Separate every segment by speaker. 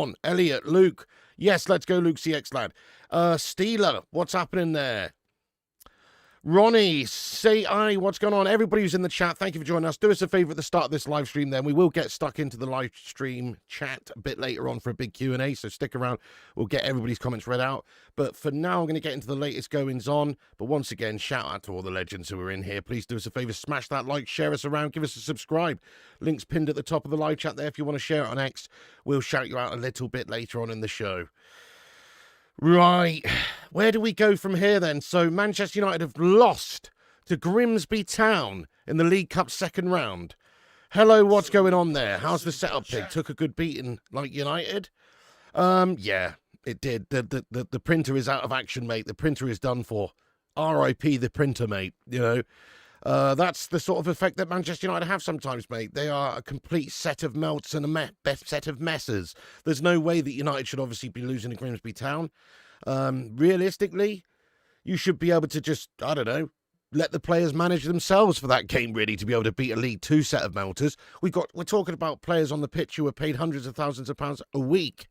Speaker 1: on. Elliot, Luke. Yes, let's go, Luke CX lad. Steeler, what's happening there? Ronnie, say aye, what's going on? Everybody who's in the chat, thank you for joining us. Do us a favour at the start of this live stream then. We will get stuck into the live stream chat a bit later on for a big Q&A, so stick around. We'll get everybody's comments read out. But for now, I'm going to get into the latest goings on. But once again, shout out to all the legends who are in here. Please do us a favour, smash that like, share us around, give us a subscribe. Link's pinned at the top of the live chat there if you want to share it on X. We'll shout you out a little bit later on in the show. Right, where do we go from here then? So Manchester United have lost to Grimsby Town in the League Cup second round. Hello, what's going on there? How's the setup, Pig? Took a good beating like United? Yeah, it did. The printer is out of action, mate. The printer is done for. R.I.P. the printer, mate, you know. That's the sort of effect that Manchester United have sometimes, mate. They are a complete set of melts and a set of messes. There's no way that United should obviously be losing to Grimsby Town. Realistically, you should be able to just, I don't know, let the players manage themselves for that game, really, to be able to beat a League Two set of melters. We're talking about players on the pitch who are paid hundreds of thousands of pounds a week.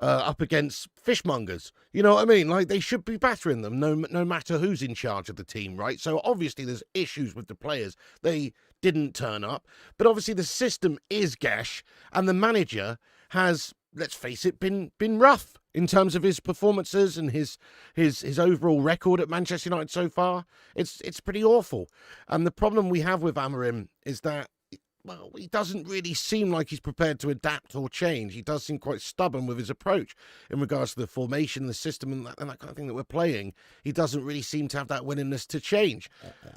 Speaker 1: Up against fishmongers. You know what I mean? Like, they should be battering them no matter who's in charge of the team, right? So obviously there's issues with the players. They didn't turn up. But obviously the system is gash, and the manager has, let's face it, been rough in terms of his performances and his overall record at Manchester United so far. It's pretty awful. And the problem we have with Amorim is that, well, he doesn't really seem like he's prepared to adapt or change. He does seem quite stubborn with his approach in regards to the formation, the system, and that kind of thing that we're playing. He doesn't really seem to have that willingness to change,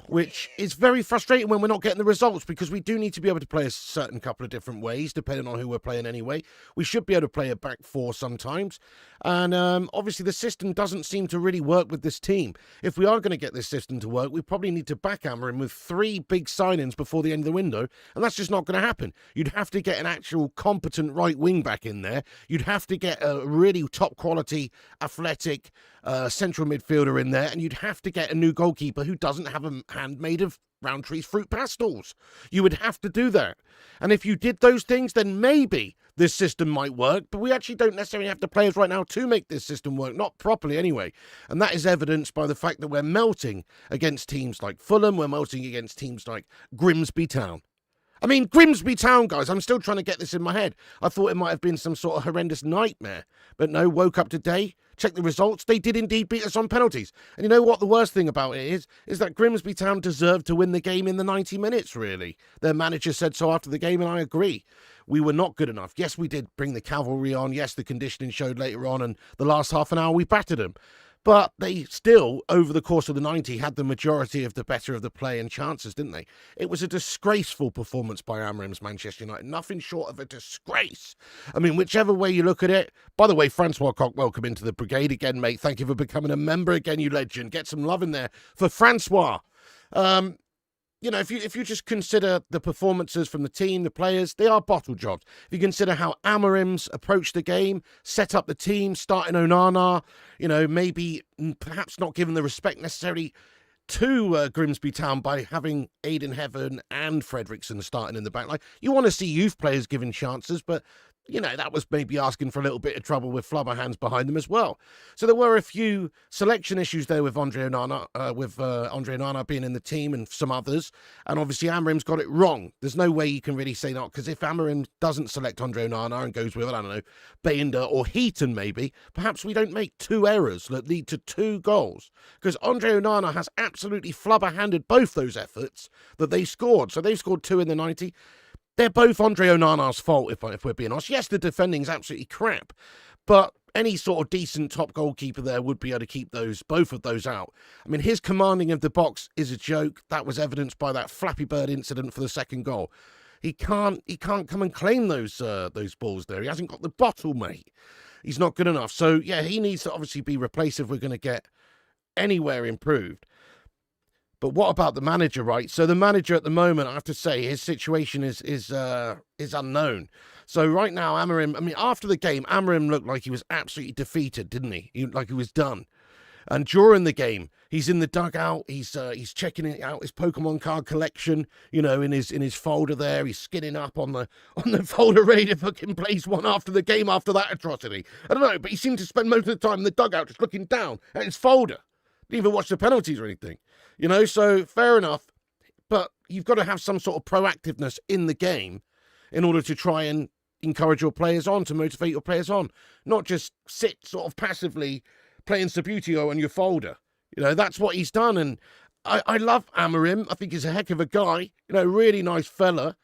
Speaker 1: which is very frustrating when we're not getting the results, because we do need to be able to play a certain couple of different ways, depending on who we're playing anyway. We should be able to play a back four sometimes. And obviously the system doesn't seem to really work with this team. If we are going to get this system to work, we probably need to back Amorim with 3 big signings before the end of the window, and that's just not going to happen. You'd have to get an actual competent right wing back in there. You'd have to get a really top quality, athletic central midfielder in there, and you'd have to get a new goalkeeper who doesn't have a hand made of Roundtree's fruit pastels. You would have to do that. And if you did those things, then maybe this system might work, but we actually don't necessarily have the players right now to make this system work, not properly anyway. And that is evidenced by the fact that we're melting against teams like Fulham, we're melting against teams like Grimsby Town. I mean, Grimsby Town, guys, I'm still trying to get this in my head. I thought it might have been some sort of horrendous nightmare. But no, woke up today, checked the results. They did indeed beat us on penalties. And you know what the worst thing about it is that Grimsby Town deserved to win the game in the 90 minutes, really. Their manager said so after the game, and I agree. We were not good enough. Yes, we did bring the cavalry on. Yes, the conditioning showed later on, and the last half an hour we battered them. But they still, over the course of the 90, had the majority of the better of the play and chances, didn't they? It was a disgraceful performance by Amorim's Manchester United. Nothing short of a disgrace. I mean, whichever way you look at it. By the way, Francois Coq, welcome into the brigade again, mate. Thank you for becoming a member again, you legend. Get some love in there for Francois. You know, if you just consider the performances from the team, the players, they are bottle jobs. If you consider how Amorim's approached the game, set up the team, starting Onana, you know, maybe perhaps not given the respect necessary to Grimsby Town by having Aiden Heaven and Fredrickson starting in the back line. You want to see youth players given chances, but you know, that was maybe asking for a little bit of trouble with flubber hands behind them as well. So there were a few selection issues there with Andre Onana being in the team and some others. And obviously Amorim's got it wrong. There's no way you can really say that, because if Amorim doesn't select Andre Onana and goes with, I don't know, Baynder or Heaton maybe, perhaps we don't make 2 errors that lead to 2 goals. Because Andre Onana has absolutely flubber-handed both those efforts that they scored. So they've scored 2 in the 90. They're both Andre Onana's fault, if we're being honest. Yes, the defending's absolutely crap, but any sort of decent top goalkeeper there would be able to keep both of those out. I mean, his commanding of the box is a joke. That was evidenced by that Flappy Bird incident for the second goal. He can't come and claim those balls there. He hasn't got the bottle, mate. He's not good enough. So, yeah, he needs to obviously be replaced if we're going to get anywhere improved. But what about the manager, right? So the manager at the moment, I have to say, his situation is unknown. So right now, Amorim, I mean, after the game, Amorim looked like he was absolutely defeated, didn't he? Like he was done. And during the game, he's in the dugout. He's checking out his Pokemon card collection. You know, in his folder there. He's skinning up on the folder, ready to fucking place one after the game after that atrocity. I don't know, but he seemed to spend most of the time in the dugout just looking down at his folder. Didn't even watch the penalties or anything. You know, so fair enough. But you've got to have some sort of proactiveness in the game in order to try and encourage your players on, to motivate your players on. Not just sit sort of passively playing Subutio on your folder. You know, that's what he's done. And I love Amorim. I think he's a heck of a guy. You know, really nice fella.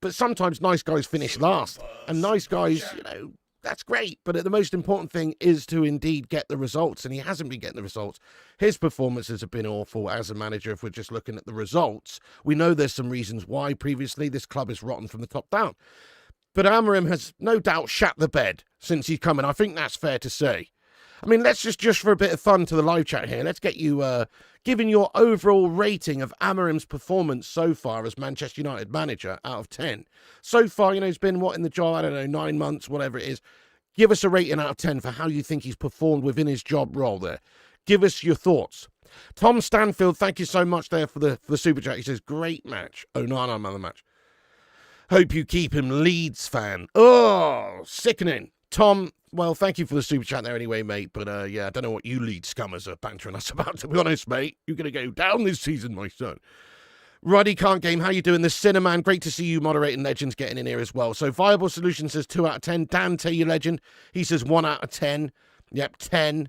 Speaker 1: But sometimes nice guys finish last. And nice guys, you know, that's great. But the most important thing is to indeed get the results. And he hasn't been getting the results. His performances have been awful as a manager. If we're just looking at the results, we know there's some reasons why previously this club is rotten from the top down. But Amorim has no doubt shat the bed since he's come in. I think that's fair to say. I mean, let's just for a bit of fun to the live chat here, let's get you giving your overall rating of Amorim's performance so far as Manchester United manager out of 10. So far, you know, he's been, what, in the job, I don't know, 9 months, whatever it is. Give us a rating out of 10 for how you think he's performed within his job role there. Give us your thoughts. Tom Stanfield, thank you so much there for the super chat. He says, great match. Onana, man of the match. Hope you keep him, Leeds fan. Oh, sickening. Tom, well, thank you for the super chat there anyway, mate. But, yeah, I don't know what you Leeds scummers are bantering us about, to be honest, mate. You're going to go down this season, my son. Ruddy Can't Game, how you doing? The Cinnamon, great to see you moderating legends getting in here as well. So, Viable Solution says 2 out of 10. Dante, you legend, he says 1 out of 10. Yep, 10.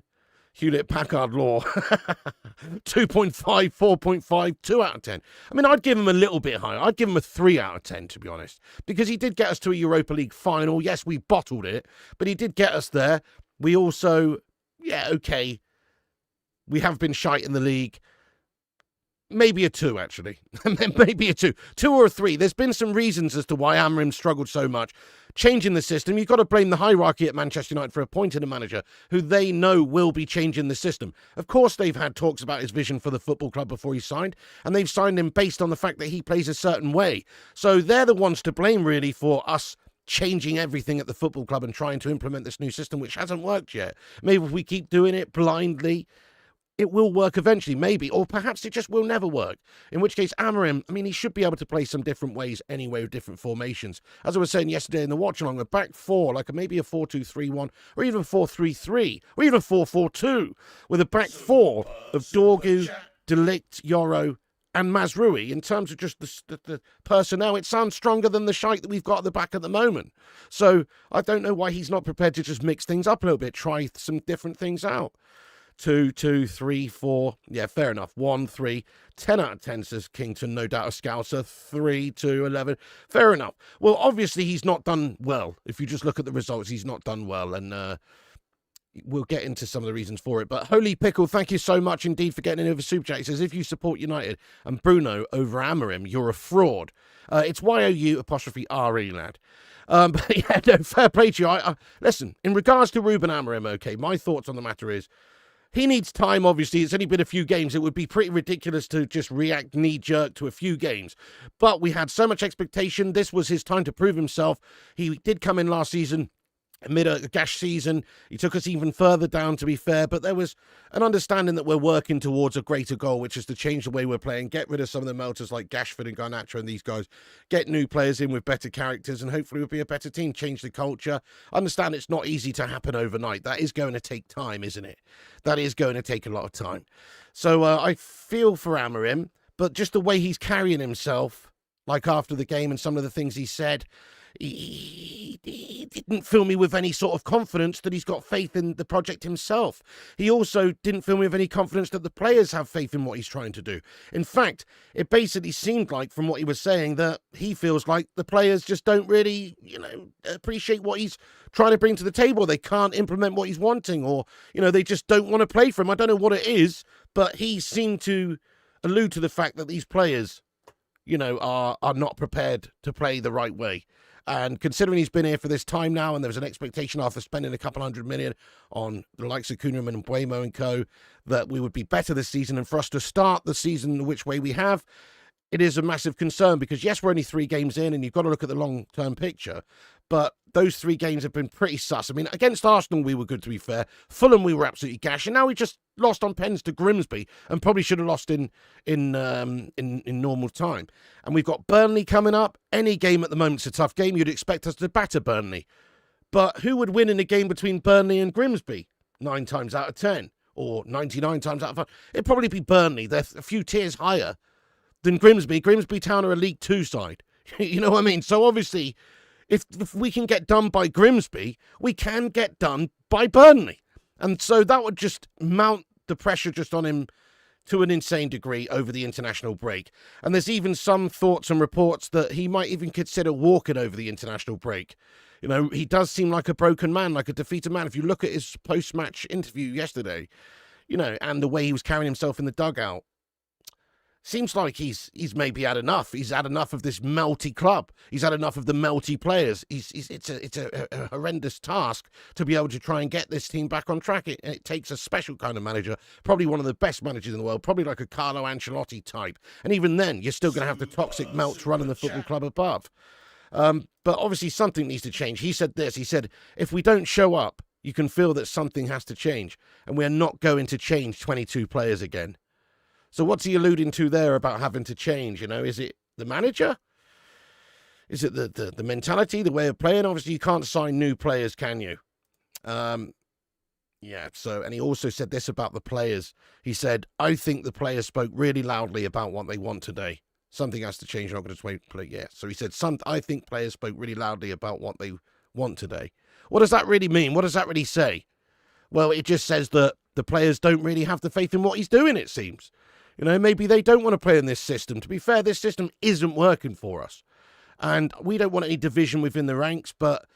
Speaker 1: Hewlett-Packard Law. 2.5, 4.5, 2 out of 10. I mean, I'd give him a little bit higher. I'd give him a 3 out of 10, to be honest. Because he did get us to a Europa League final. Yes, we bottled it. But he did get us there. We also, yeah, okay. We have been shite in the league. Maybe a 2, actually. Maybe a 2. 2 or a 3. There's been some reasons as to why Amorim struggled so much. Changing the system, you've got to blame the hierarchy at Manchester United for appointing a manager who they know will be changing the system. Of course, they've had talks about his vision for the football club before he signed, and they've signed him based on the fact that he plays a certain way. So they're the ones to blame, really, for us changing everything at the football club and trying to implement this new system, which hasn't worked yet. Maybe if we keep doing it blindly, it will work eventually, maybe, or perhaps it just will never work. In which case, Amorim, I mean, he should be able to play some different ways anyway with different formations. As I was saying yesterday in the watch-along, a back four, like maybe a 4-2-3-1, or even 4-3-3, or even 4-4-2, with a back four of Dorgu, De Ligt, Yoro, and Mazrui. In terms of just the personnel, it sounds stronger than the shite that we've got at the back at the moment. So I don't know why he's not prepared to just mix things up a little bit, try some different things out. 2, 2, 3, 4. Yeah, fair enough. 1, 3. 10 out of 10, says Kington. No doubt a Scouser. 3, 2, 11. Fair enough. Well, obviously, he's not done well. If you just look at the results, he's not done well. And we'll get into some of the reasons for it. But Holy Pickle, thank you so much indeed for getting in over Super Chat. He says, if you support United and Bruno over Amorim, you're a fraud. It's YOU_RE, lad. But yeah, no, fair play to you. Listen, in regards to Ruben Amorim, okay, my thoughts on the matter is, he needs time, obviously. It's only been a few games. It would be pretty ridiculous to just react knee-jerk to a few games. But we had so much expectation. This was his time to prove himself. He did come in last season amid a gash season. He took us even further down, to be fair. But there was an understanding that we're working towards a greater goal, which is to change the way we're playing, get rid of some of the melters like Gashford and Garnacho and these guys, get new players in with better characters, and hopefully we'll be a better team, change the culture. Understand it's not easy to happen overnight. That is going to take time, isn't it? That is going to take a lot of time. So I feel for Amorim, but just the way he's carrying himself, like after the game and some of the things he said, he didn't fill me with any sort of confidence that he's got faith in the project himself. He also didn't fill me with any confidence that the players have faith in what he's trying to do. In fact, it basically seemed like, from what he was saying, that he feels like the players just don't really, appreciate what he's trying to bring to the table. They can't implement what he's wanting, or, they just don't want to play for him. I don't know what it is, but he seemed to allude to the fact that these players, are not prepared to play the right way. And considering he's been here for this time now, and there was an expectation after spending a couple $100 million on the likes of Kuhneman and Buemo and co, that we would be better this season, and for us to start the season the which way we have, it is a massive concern, because yes, we're only 3 games in and you've got to look at the long-term picture, but those 3 games have been pretty sus. I mean, against Arsenal, we were good, to be fair. Fulham, we were absolutely gash. And now we just lost on pens to Grimsby and probably should have lost in normal time. And we've got Burnley coming up. Any game at the moment's a tough game. You'd expect us to batter Burnley. But who would win in a game between Burnley and Grimsby? 9 times out of 10. Or 99 times out of 5. It'd probably be Burnley. They're a few tiers higher than Grimsby. Grimsby Town are a League 2 side. You know what I mean? So obviously, if we can get done by Grimsby, we can get done by Burnley. And so that would just mount the pressure just on him to an insane degree over the international break. And there's even some thoughts and reports that he might even consider walking over the international break. You know, he does seem like a broken man, like a defeated man. If you look at his post-match interview yesterday, you know, and the way he was carrying himself in the dugout, seems like he's maybe had enough. He's had enough of this melty club. He's had enough of the melty players. It's a horrendous task to be able to try and get this team back on track. It takes a special kind of manager, probably one of the best managers in the world, probably like a Carlo Ancelotti type. And even then, you're still going to have the toxic melts running the football club above. But obviously something needs to change. He said this. He said, if we don't show up, you can feel that something has to change. And we're not going to change 22 players again. So what's he alluding to there about having to change? You know, is it the manager? Is it the mentality, the way of playing? Obviously, you can't sign new players, can you? Yeah, so, and he also said this about the players. He said, I think the players spoke really loudly about what they want today. Something has to change. I'm not going to play. Yeah. So he said, I think players spoke really loudly about what they want today. What does that really mean? What does that really say? Well, it just says that the players don't really have the faith in what he's doing, it seems. You know, maybe they don't want to play in this system. To be fair, this system isn't working for us. And we don't want any division within the ranks, but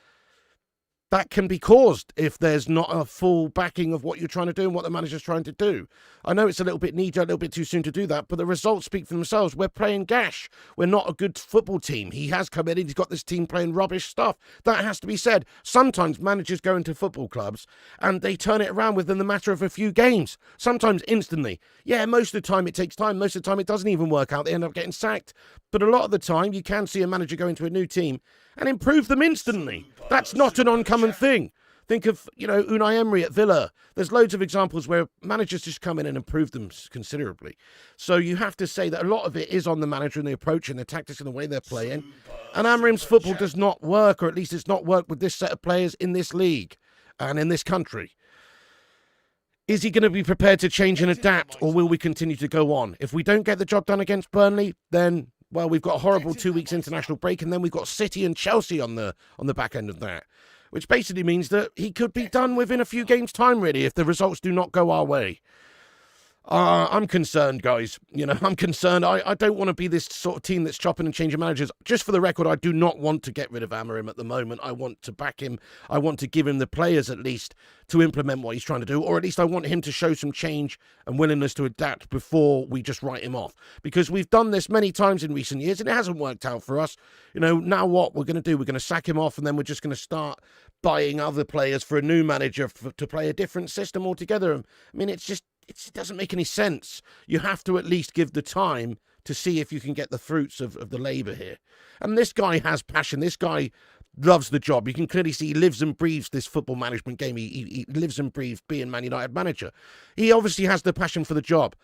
Speaker 1: that can be caused if there's not a full backing of what you're trying to do and what the manager's trying to do. I know it's a little bit knee-jerk, a little bit too soon to do that, but the results speak for themselves. We're playing gash. We're not a good football team. He has come in, he's got this team playing rubbish stuff. That has to be said. Sometimes managers go into football clubs and they turn it around within the matter of a few games. Sometimes instantly. Yeah, most of the time it takes time. Most of the time it doesn't even work out. They end up getting sacked. But a lot of the time you can see a manager go into a new team and improve them instantly. That's not an uncommon thing. Think of, you know, Unai Emery at Villa. There's loads of examples where managers just come in and improve them considerably. So you have to say that a lot of it is on the manager and the approach and the tactics and the way they're playing. And Amorim's football does not work, or at least it's not worked with this set of players in this league and in this country. Is he going to be prepared to change and adapt, or will we continue to go on? If we don't get the job done against Burnley, then, well, we've got a horrible 2 weeks international break, and then we've got City and Chelsea on the back end of that, which basically means that he could be done within a few games' time, really, if the results do not go our way. I'm concerned, guys. You know, I'm concerned. I don't want to be this sort of team that's chopping and changing managers. Just for the record, I do not want to get rid of Amorim at the moment. I want to back him. I want to give him the players, at least, to implement what he's trying to do. Or at least I want him to show some change and willingness to adapt before we just write him off. Because we've done this many times in recent years, and it hasn't worked out for us. You know, now what we're going to do? We're going to sack him off, and then we're just going to start buying other players for a new manager to play a different system altogether. I mean, it doesn't make any sense. You have to at least give the time to see if you can get the fruits of the labour here. And this guy has passion. This guy loves the job. You can clearly see he lives and breathes this football management game. He lives and breathes being Man United manager. He obviously has the passion for the job.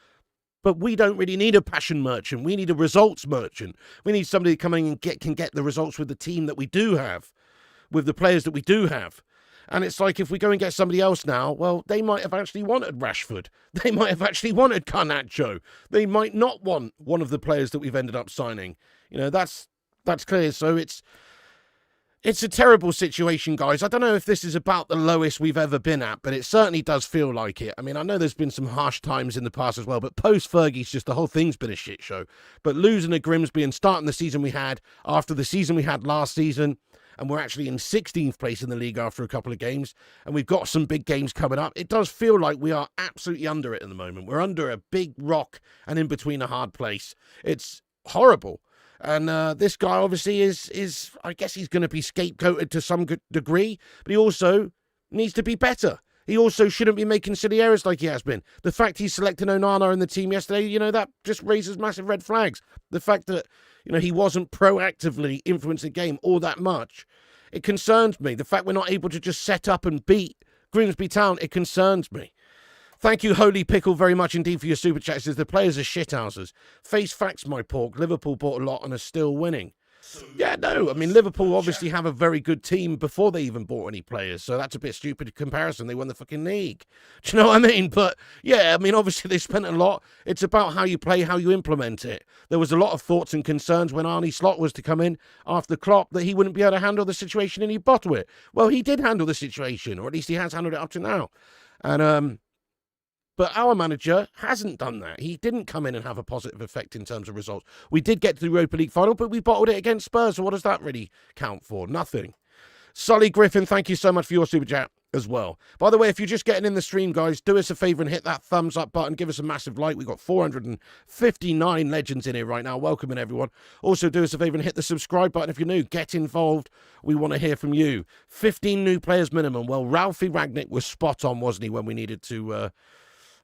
Speaker 1: But we don't really need a passion merchant. We need a results merchant. We need somebody coming and can get the results with the team that we do have, with the players that we do have. And it's like if we go and get somebody else now, well, they might have actually wanted Rashford. They might have actually wanted Garnacho. They might not want one of the players that we've ended up signing. You know, that's clear. So it's a terrible situation, guys. I don't know if this is about the lowest we've ever been at, but it certainly does feel like it. I mean, I know there's been some harsh times in the past as well, but post-Fergie's just the whole thing's been a shit show. But losing at Grimsby and starting the season we had after the season we had last season, and we're actually in 16th place in the league after a couple of games, and we've got some big games coming up. It does feel like we are absolutely under it at the moment. We're under a big rock and in between a hard place. It's horrible. And this guy obviously is I guess he's going to be scapegoated to some good degree, but he also needs to be better. He also shouldn't be making silly errors like he has been. The fact he's selecting Onana in the team yesterday, you know, that just raises massive red flags. The fact that, you know, he wasn't proactively influencing the game all that much It concerns me. The fact we're not able to just set up and beat Grimsby Town, it concerns me. Thank you, Holy Pickle, very much indeed for your super chat. It says, the players are shithouses. Face facts, my pork. Liverpool bought a lot and are still winning. Yeah, no, I mean, Liverpool obviously have a very good team before they even bought any players, so that's a bit stupid comparison. They won the fucking league. Do you know what I mean? But, yeah, I mean, obviously they spent a lot. It's about how you play, how you implement it. There was a lot of thoughts and concerns when Arne Slot was to come in after Klopp that he wouldn't be able to handle the situation and he'd bottle it. Well, he did handle the situation, or at least he has handled it up to now. And, but our manager hasn't done that. He didn't come in and have a positive effect in terms of results. We did get to the Europa League final, but we bottled it against Spurs. So what does that really count for? Nothing. Sully Griffin, thank you so much for your super chat as well. By the way, if you're just getting in the stream, guys, do us a favor and hit that thumbs up button. Give us a massive like. We've got 459 legends in here right now. Welcoming everyone. Also, do us a favor and hit the subscribe button if you're new. Get involved. We want to hear from you. 15 new players minimum. Well, Ralphie Ragnick was spot on, wasn't he, when we needed to...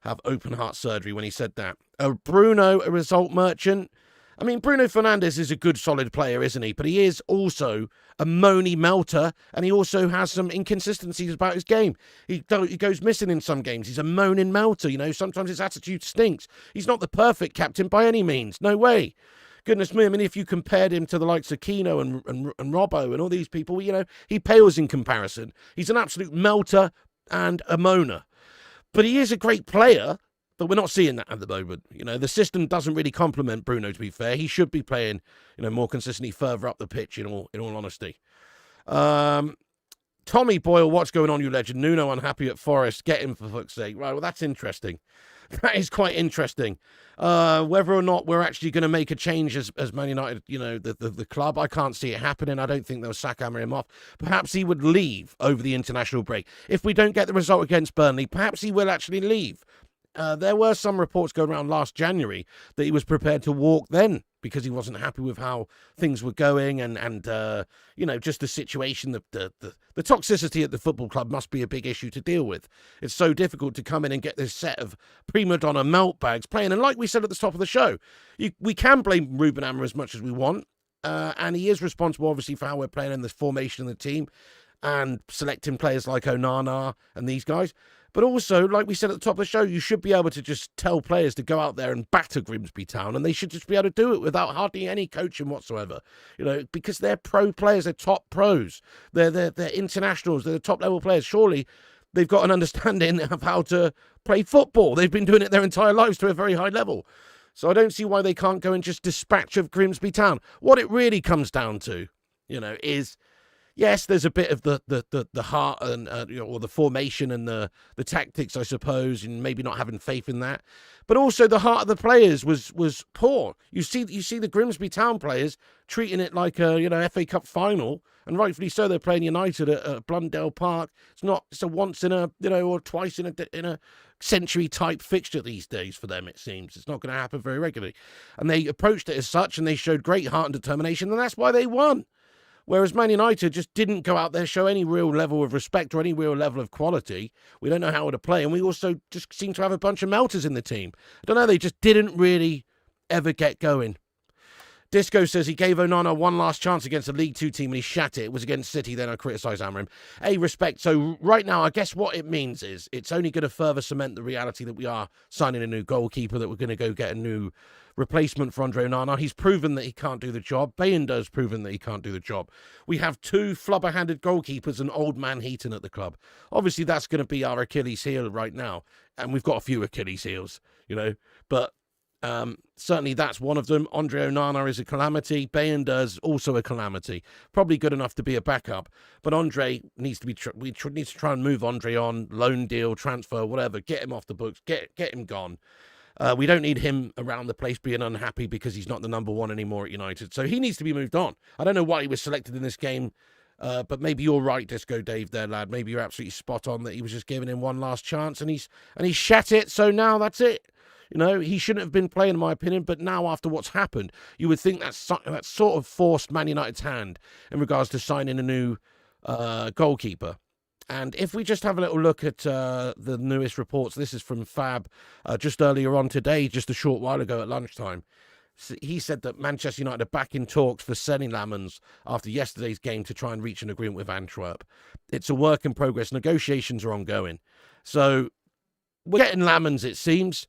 Speaker 1: have open heart surgery when he said that. Bruno, a result merchant. I mean, Bruno Fernandes is a good, solid player, isn't he? But he is also a moany melter, and he also has some inconsistencies about his game. He goes missing in some games. He's a moaning melter, you know. Sometimes his attitude stinks. He's not the perfect captain by any means. No way. Goodness me, I mean, if you compared him to the likes of Keno and Robbo and all these people, you know, he pales in comparison. He's an absolute melter and a moaner. But he is a great player, but we're not seeing that at the moment. You know, the system doesn't really complement Bruno, to be fair. He should be playing, you know, more consistently further up the pitch, in all honesty. Tommy Boyle, what's going on, you legend? Nuno unhappy at Forest. Get him, for fuck's sake. Right, well, that's interesting. That is quite interesting. Whether or not we're actually going to make a change as Man United, you know, the club, I can't see it happening. I don't think they'll sack Amorim off. Perhaps he would leave over the international break. If we don't get the result against Burnley, perhaps he will actually leave. There were some reports going around last January that he was prepared to walk then because he wasn't happy with how things were going and you know, just the situation, the toxicity at the football club must be a big issue to deal with. It's so difficult to come in and get this set of prima donna melt bags playing. And like we said at the top of the show, we can blame Ruben Amorim as much as we want. And he is responsible, obviously, for how we're playing in this formation of the team and selecting players like Onana and these guys. But also, like we said at the top of the show, you should be able to just tell players to go out there and batter Grimsby Town, and they should just be able to do it without hardly any coaching whatsoever. You know, because they're pro players, they're top pros, they're internationals, they're the top level players. Surely they've got an understanding of how to play football. They've been doing it their entire lives to a very high level. So I don't see why they can't go and just dispatch of Grimsby Town. What it really comes down to, you know, is... yes, there's a bit of the heart and you know, or the formation and the tactics, I suppose, and maybe not having faith in that. But also the heart of the players was poor. You see the Grimsby Town players treating it like a, you know, FA Cup final, and rightfully so. They're playing United at Blundell Park. It's a once in a, you know, or twice in a century type fixture these days for them. It seems it's not going to happen very regularly, and they approached it as such, and they showed great heart and determination, and that's why they won. Whereas Man United just didn't go out there, show any real level of respect or any real level of quality. We don't know how to play. And we also just seem to have a bunch of melters in the team. I don't know, they just didn't really ever get going. Disco says he gave Onana one last chance against a League Two team and he shat it. It was against City, then I criticise Amorim. Hey, respect. So right now, I guess what it means is it's only going to further cement the reality that we are signing a new goalkeeper, that we're going to go get a new replacement for Andre Onana. He's proven that he can't do the job. Bayinder's proven that he can't do the job. We have two flubber-handed goalkeepers and old man Heaton at the club. Obviously, that's going to be our Achilles heel right now. And we've got a few Achilles heels, you know. But certainly that's one of them. Andre Onana is a calamity. Bayinder's also a calamity. Probably good enough to be a backup. But Andre needs to be... we need to try and move Andre on. Loan deal, transfer, whatever. Get him off the books. Get him gone. We don't need him around the place being unhappy because he's not the number one anymore at United. So he needs to be moved on. I don't know why he was selected in this game, but maybe you're right, Disco Dave there, lad. Maybe you're absolutely spot on that he was just giving him one last chance and he shat it, so now that's it. You know, he shouldn't have been playing, in my opinion, but now after what's happened, you would think that's sort of forced Man United's hand in regards to signing a new goalkeeper. And if we just have a little look at the newest reports, this is from Fab just earlier on today, just a short while ago at lunchtime. he said that Manchester United are back in talks for Senne Lammens after yesterday's game to try and reach an agreement with Antwerp. It's a work in progress. Negotiations are ongoing. So we're getting Lammens, it seems.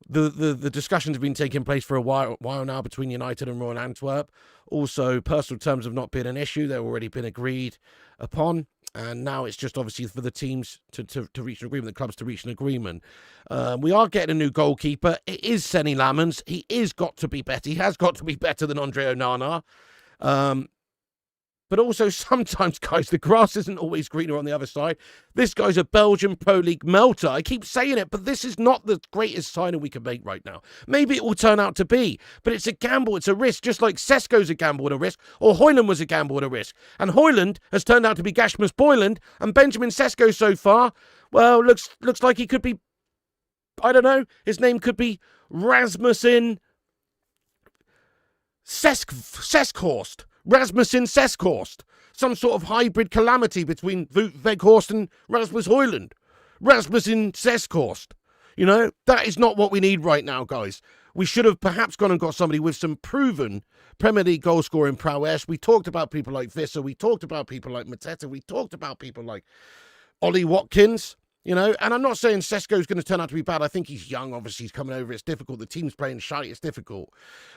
Speaker 1: The discussions have been taking place for a while now between United and Royal Antwerp. Also, personal terms have not been an issue. They've already been agreed upon. And now it's just obviously for the teams to reach an agreement, the clubs to reach an agreement. We are getting a new goalkeeper. It is Senne Lammens. He has got to be better. He has got to be better than Andre Onana. But also sometimes, guys, the grass isn't always greener on the other side. This guy's a Belgian Pro League melter. I keep saying it, but this is not the greatest signing we can make right now. Maybe it will turn out to be, but it's a gamble. It's a risk, just like Sesko's a gamble and a risk, or Hojlund was a gamble and a risk. And Hojlund has turned out to be Gashmus Boyland, and Benjamin Sesko so far, well, looks like he could be, I don't know, his name could be Rasmussen Seskhorst. Rasmussen Seskhorst. Some sort of hybrid calamity between Wout Weghorst and Rasmus Hojlund. Rasmussen Seskhorst. You know, that is not what we need right now, guys. We should have perhaps gone and got somebody with some proven Premier League goal-scoring prowess. We talked about people like Visser. We talked about people like Mateta. We talked about people like Ollie Watkins. You know, and I'm not saying Sesko's going to turn out to be bad. I think he's young. Obviously, he's coming over. It's difficult. The team's playing shite. It's difficult.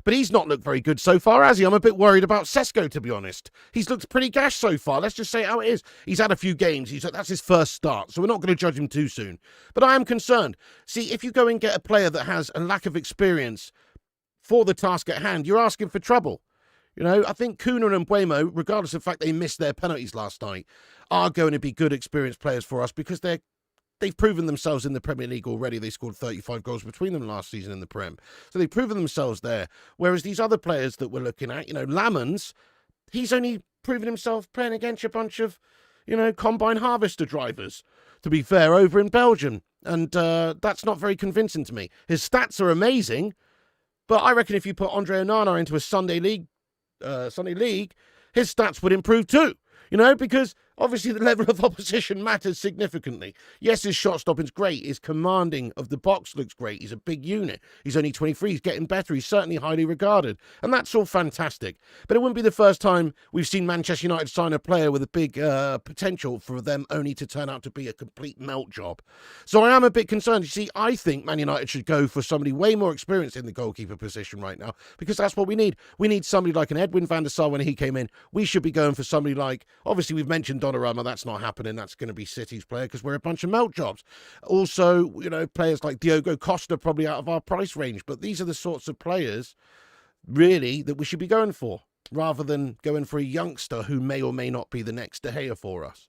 Speaker 1: But he's not looked very good so far, has he? I'm a bit worried about Sesko, to be honest. He's looked pretty gash so far. Let's just say how it is. He's had a few games. That's his first start, so we're not going to judge him too soon. But I am concerned. See, if you go and get a player that has a lack of experience for the task at hand, you're asking for trouble. You know, I think Kuna and Buemo, regardless of the fact they missed their penalties last night, are going to be good experienced players for us because they've proven themselves in the Premier League already. They scored 35 goals between them last season in the Prem. So they've proven themselves there. Whereas these other players that we're looking at, you know, Lammens, he's only proven himself playing against a bunch of, you know, combine harvester drivers, to be fair, over in Belgium. And that's not very convincing to me. His stats are amazing, but I reckon if you put Andre Onana into a Sunday League, his stats would improve too. You know, because obviously the level of opposition matters significantly. Yes, his shot stopping's great. His commanding of the box looks great. He's a big unit. He's only 23. He's getting better. He's certainly highly regarded. And that's all fantastic. But it wouldn't be the first time we've seen Manchester United sign a player with a big potential for them only to turn out to be a complete melt job. So I am a bit concerned. You see, I think Man United should go for somebody way more experienced in the goalkeeper position right now because that's what we need. We need somebody like an Edwin van der Sar when he came in. We should be going for somebody like, obviously we've mentioned Donnarumma, that's not happening. That's going to be City's player because we're a bunch of melt jobs. Also, you know, players like Diogo Costa probably out of our price range. But these are the sorts of players, really, that we should be going for rather than going for a youngster who may or may not be the next De Gea for us.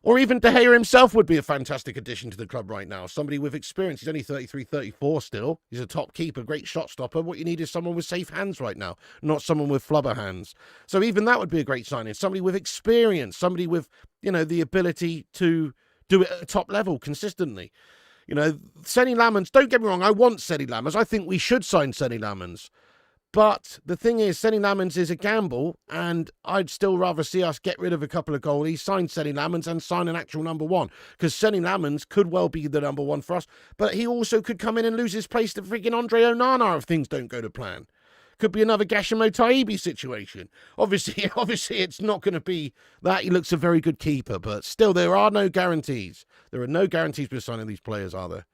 Speaker 1: Or even De Gea himself would be a fantastic addition to the club right now. Somebody with experience. He's only 33, 34 still. He's a top keeper, great shot stopper. What you need is someone with safe hands right now, not someone with flubber hands. So even that would be a great signing. Somebody with experience, somebody with, you know, the ability to do it at a top level consistently. You know, Senne Lammens, don't get me wrong, I want Senne Lammens. I think we should sign Senne Lammens. But the thing is, Senne Lammens is a gamble, and I'd still rather see us get rid of a couple of goalies, sign Senne Lammens, and sign an actual number one. Because Senne Lammens could well be the number one for us, but he also could come in and lose his place to freaking Andre Onana if things don't go to plan. Could be another Gashimo Taibi situation. Obviously, it's not going to be that. He looks a very good keeper, but still, there are no guarantees. There are no guarantees with signing these players, are there?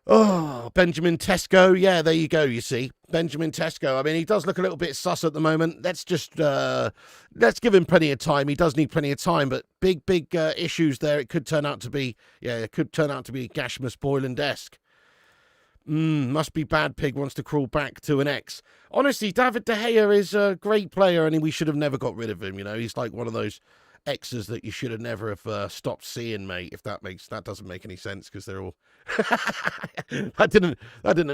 Speaker 1: Oh, Benjamin Sesko. Yeah, there you go, you see. Benjamin Sesko. I mean, he does look a little bit sus at the moment. Let's just, let's give him plenty of time. He does need plenty of time, but big issues there. It could turn out to be, Gashmus Boyland-esque. Must be bad pig wants to crawl back to an ex. Honestly, David De Gea is a great player, and we should have never got rid of him, you know. He's like one of those exes that you should have never have stopped seeing, mate. If that doesn't make any sense because they're all. I didn't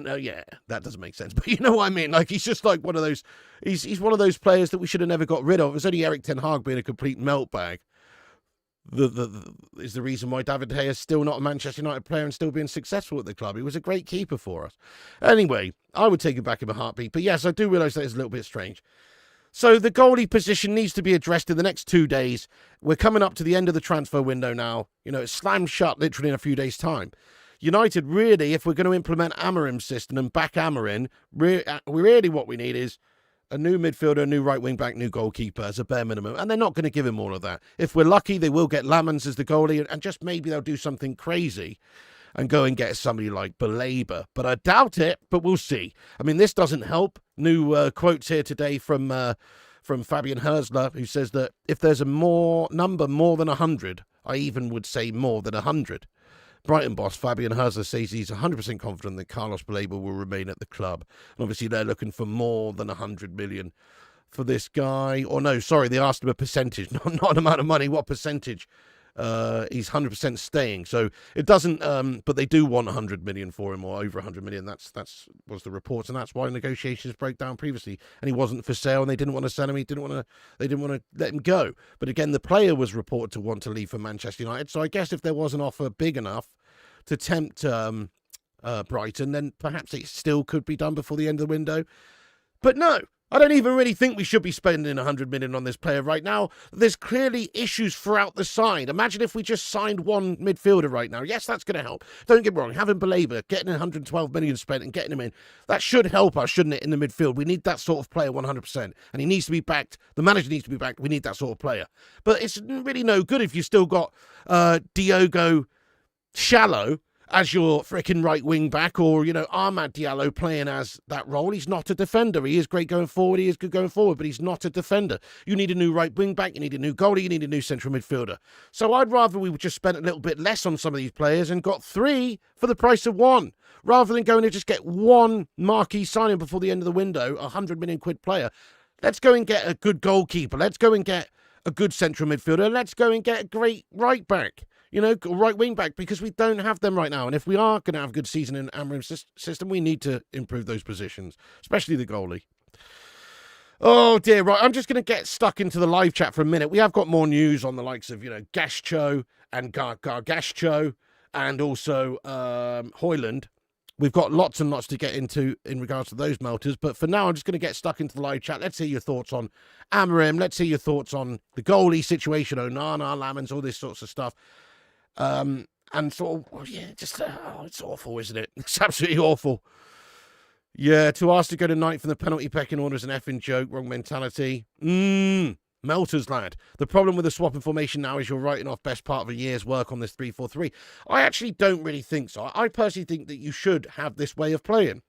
Speaker 1: know. Yeah, that doesn't make sense. But you know what I mean? Like he's just like one of those. He's one of those players that we should have never got rid of. It was only Erik ten Hag being a complete meltbag. Is the reason why David De Gea is still not a Manchester United player and still being successful at the club. He was a great keeper for us. Anyway, I would take him back in a heartbeat. But yes, I do realise that it's a little bit strange. So the goalie position needs to be addressed in the next 2 days. We're coming up to the end of the transfer window now. You know, it's slammed shut literally in a few days' time. United, really, if we're going to implement Amorim's system and back Amorim, really what we need is a new midfielder, a new right wing back, new goalkeeper as a bare minimum. And they're not going to give him all of that. If we're lucky, they will get Lammens as the goalie, and just maybe they'll do something crazy and go and get somebody like Baleba. But I doubt it, but we'll see. I mean, this doesn't help. New quotes here today from Fabian Hojlund, who says that if there's a number more than 100, I even would say more than 100. Brighton boss Fabian Hojlund says he's 100% confident that Carlos Baleba will remain at the club. And obviously, they're looking for more than 100 million for this guy. Or no, sorry, they asked him a percentage, not an amount of money. What percentage? He's 100% staying. So it doesn't, but they do want 100 million for him, or over 100 million. That's was the reports, and that's why negotiations broke down previously. And he wasn't for sale, and they didn't want to sell him. They didn't want to let him go. But again, the player was reported to want to leave for Manchester United. So I guess if there was an offer big enough to tempt Brighton, then perhaps it still could be done before the end of the window. But no, I don't even really think we should be spending 100 million on this player right now. There's clearly issues throughout the side. Imagine if we just signed one midfielder right now. Yes, that's going to help. Don't get me wrong. Having Baleba, getting 112 million spent and getting him in, that should help us, shouldn't it, in the midfield? We need that sort of player 100%. And he needs to be backed. The manager needs to be backed. We need that sort of player. But it's really no good if you still got Diogo Shallow as your freaking right wing back, or, Ahmad Diallo playing as that role. He's not a defender. He is great going forward. He is good going forward, but he's not a defender. You need a new right wing back. You need a new goalie. You need a new central midfielder. So I'd rather we just spent a little bit less on some of these players and got 3 for the price of 1, rather than going to just get one marquee signing before the end of the window, a 100 million quid player. Let's go and get a good goalkeeper. Let's go and get a good central midfielder. Let's go and get a great right back. Right wing back, because we don't have them right now. And if we are going to have a good season in Amorim's system, we need to improve those positions, especially the goalie. Oh, dear. Right, I'm just going to get stuck into the live chat for a minute. We have got more news on the likes of, Gascho and Gargacho, and also Hojlund. We've got lots and lots to get into in regards to those melters. But for now, I'm just going to get stuck into the live chat. Let's hear your thoughts on Amorim. Let's hear your thoughts on the goalie situation, Onana, Lammens, all this sorts of stuff. And sort of, it's awful, isn't it? It's absolutely awful. Yeah, to ask to go to 9th in the penalty pecking order is an effing joke. Wrong mentality. Melters, lad. The problem with the swapping formation now is you're writing off best part of a year's work on this 3-4-3. I actually don't really think so. I personally think that you should have this way of playing.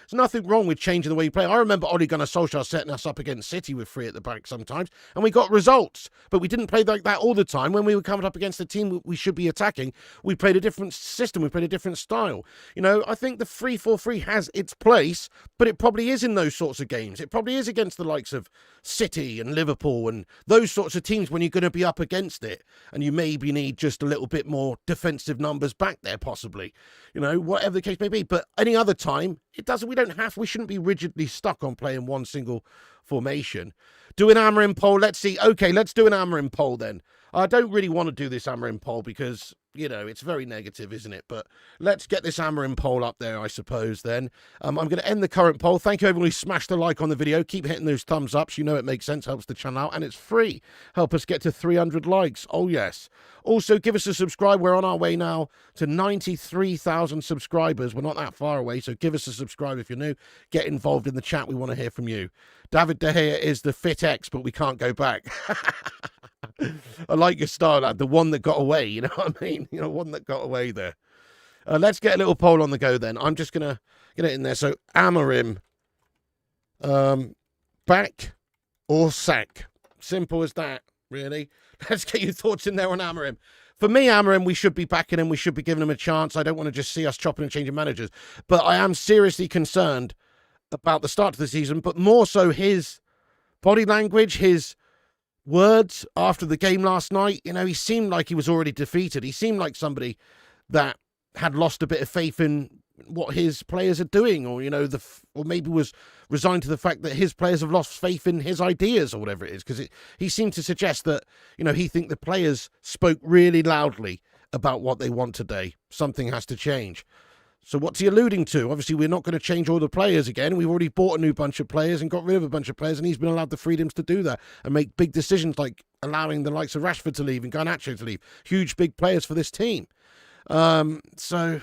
Speaker 1: There's nothing wrong with changing the way you play. I remember Ole Gunnar Solskjaer setting us up against City with 3 at the back sometimes, and we got results. But we didn't play like that all the time. When we were coming up against a team we should be attacking, we played a different system. We played a different style. I think the 3-4-3 has its place, but it probably is in those sorts of games. It probably is against the likes of City and Liverpool and those sorts of teams when you're going to be up against it, and you maybe need just a little bit more defensive numbers back there, possibly. Whatever the case may be. But any other time, we shouldn't be rigidly stuck on playing one single formation. Do an Amorim poll. Let's see. Okay, let's do an Amorim poll then. I don't really want to do this Amorim poll because, it's very negative, isn't it? But let's get this Amorim poll up there, I suppose, then. I'm going to end the current poll. Thank you, everyone who smashed a like on the video. Keep hitting those thumbs ups. It makes sense, helps the channel out, and it's free. Help us get to 300 likes. Oh, yes. Also, give us a subscribe. We're on our way now to 93,000 subscribers. We're not that far away, so give us a subscribe if you're new. Get involved in the chat. We want to hear from you. David De Gea is the fit X, but we can't go back. I like your style, lad. The one that got away, you know what I mean? One that got away there. Let's get a little poll on the go then. I'm just going to get it in there. So, Amorim, back or sack? Simple as that, really. Let's get your thoughts in there on Amorim. For me, Amorim, we should be backing him. We should be giving him a chance. I don't want to just see us chopping and changing managers. But I am seriously concerned about the start of the season, but more so his body language, his words after the game last night. He seemed like he was already defeated. He seemed like somebody that had lost a bit of faith in what his players are doing, or or maybe was resigned to the fact that his players have lost faith in his ideas or whatever it is, because he seemed to suggest that he think the players spoke really loudly about what they want today. Something has to change. So what's he alluding to? Obviously, we're not going to change all the players again. We've already bought a new bunch of players and got rid of a bunch of players, and he's been allowed the freedoms to do that and make big decisions like allowing the likes of Rashford to leave and Garnacho to leave. Huge, big players for this team. So,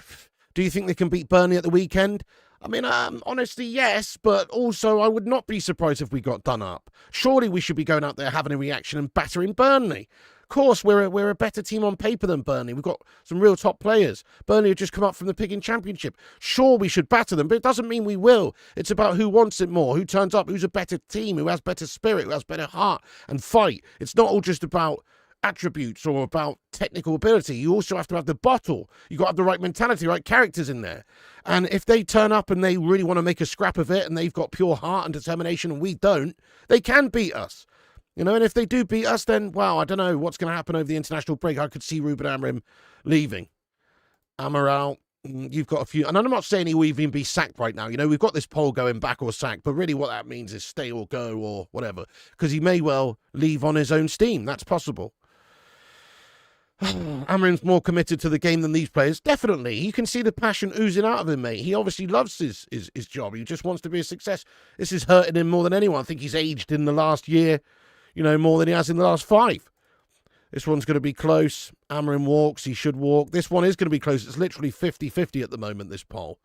Speaker 1: do you think they can beat Burnley at the weekend? I mean, honestly, yes, but also I would not be surprised if we got done up. Surely we should be going out there having a reaction and battering Burnley. Of course, we're a better team on paper than Burnley. We've got some real top players. Burnley have just come up from the Piggin Championship. Sure, we should batter them, but it doesn't mean we will. It's about who wants it more, who turns up, who's a better team, who has better spirit, who has better heart and fight. It's not all just about attributes or about technical ability. You also have to have the bottle. You got to have the right mentality, right characters in there. And if they turn up and they really want to make a scrap of it and they've got pure heart and determination and we don't, they can beat us. You know, and if they do beat us, then, wow, I don't know what's going to happen over the international break. I could see Ruben Amorim leaving. Amaral, you've got a few, and I'm not saying he will even be sacked right now. You know, we've got this poll going back or sack, but really what that means is stay or go or whatever, because he may well leave on his own steam. That's possible. Amorim's more committed to the game than these players. Definitely. You can see the passion oozing out of him, mate. He obviously loves his job. He just wants to be a success. This is hurting him more than anyone. I think he's aged in the last year, you know, more than he has in the last 5. This one's going to be close. Amorim walks. He should walk. This one is going to be close. It's literally 50-50 at the moment, this poll.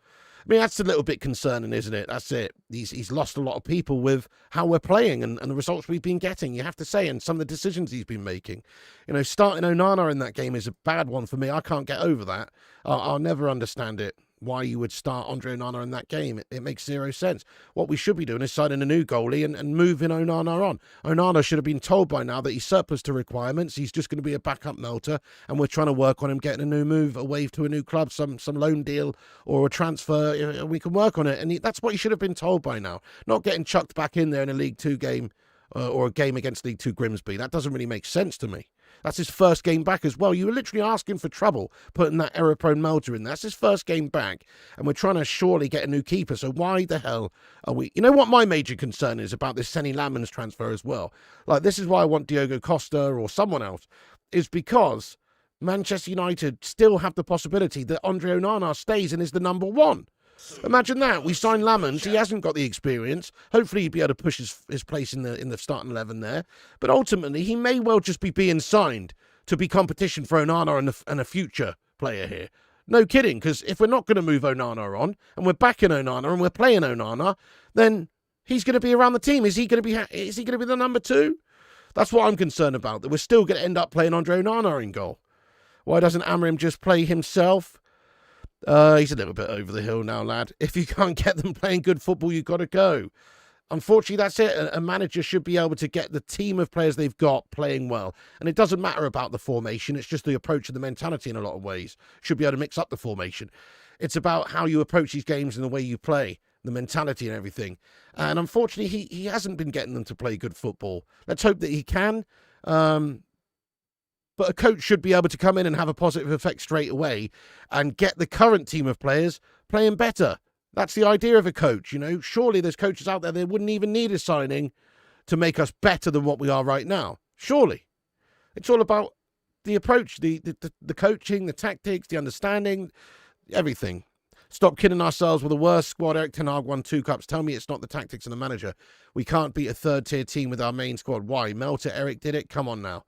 Speaker 1: I mean, that's a little bit concerning, isn't it? That's it. He's lost a lot of people with how we're playing and the results we've been getting, you have to say, and some of the decisions he's been making. You know, starting Onana in that game is a bad one for me. I can't get over that. I'll never understand it, why you would start Andre Onana in that game. It makes zero sense. What we should be doing is signing a new goalie and moving Onana on. Onana should have been told by now that he's surplus to requirements. He's just going to be a backup melter, and we're trying to work on him getting a new move, a wave to a new club, some loan deal or a transfer, and we can work on it. And that's what he should have been told by now, not getting chucked back in there in a League 2 game or a game against League 2 Grimsby. That doesn't really make sense to me. That's his first game back as well. You were literally asking for trouble putting that error-prone melter in. That's his first game back, and we're trying to surely get a new keeper. So why the hell are we... You know what my major concern is about this Senne Lammens transfer as well? Like, this is why I want Diogo Costa or someone else, is because Manchester United still have the possibility that Andre Onana stays and is the number 1. Imagine that. We signed Lammens. He hasn't got the experience. Hopefully he'd be able to push his place in the starting 11 there. But ultimately, he may well just be being signed to be competition for Onana and a future player here. No kidding, because if we're not going to move Onana on, and we're backing Onana and we're playing Onana, then he's going to be around the team. Is he going to be the number 2? That's what I'm concerned about, that we're still going to end up playing Andre Onana in goal. Why doesn't Amorim just play himself? He's a little bit over the hill now, lad. If you can't get them playing good football, you've got to go. Unfortunately, that's it. A manager should be able to get the team of players they've got playing well. And it doesn't matter about the formation. It's just the approach and the mentality in a lot of ways. Should be able to mix up the formation. It's about how you approach these games and the way you play, the mentality and everything. And unfortunately, he hasn't been getting them to play good football. Let's hope that he can. But a coach should be able to come in and have a positive effect straight away and get the current team of players playing better. That's the idea of a coach, you know. Surely there's coaches out there that wouldn't even need a signing to make us better than what we are right now. Surely. It's all about the approach, the coaching, the tactics, the understanding, everything. Stop kidding ourselves with the worst squad. Erik ten Hag won 2 cups. Tell me it's not the tactics and the manager. We can't beat a third-tier team with our main squad. Why? Melter, Erik did it? Come on now.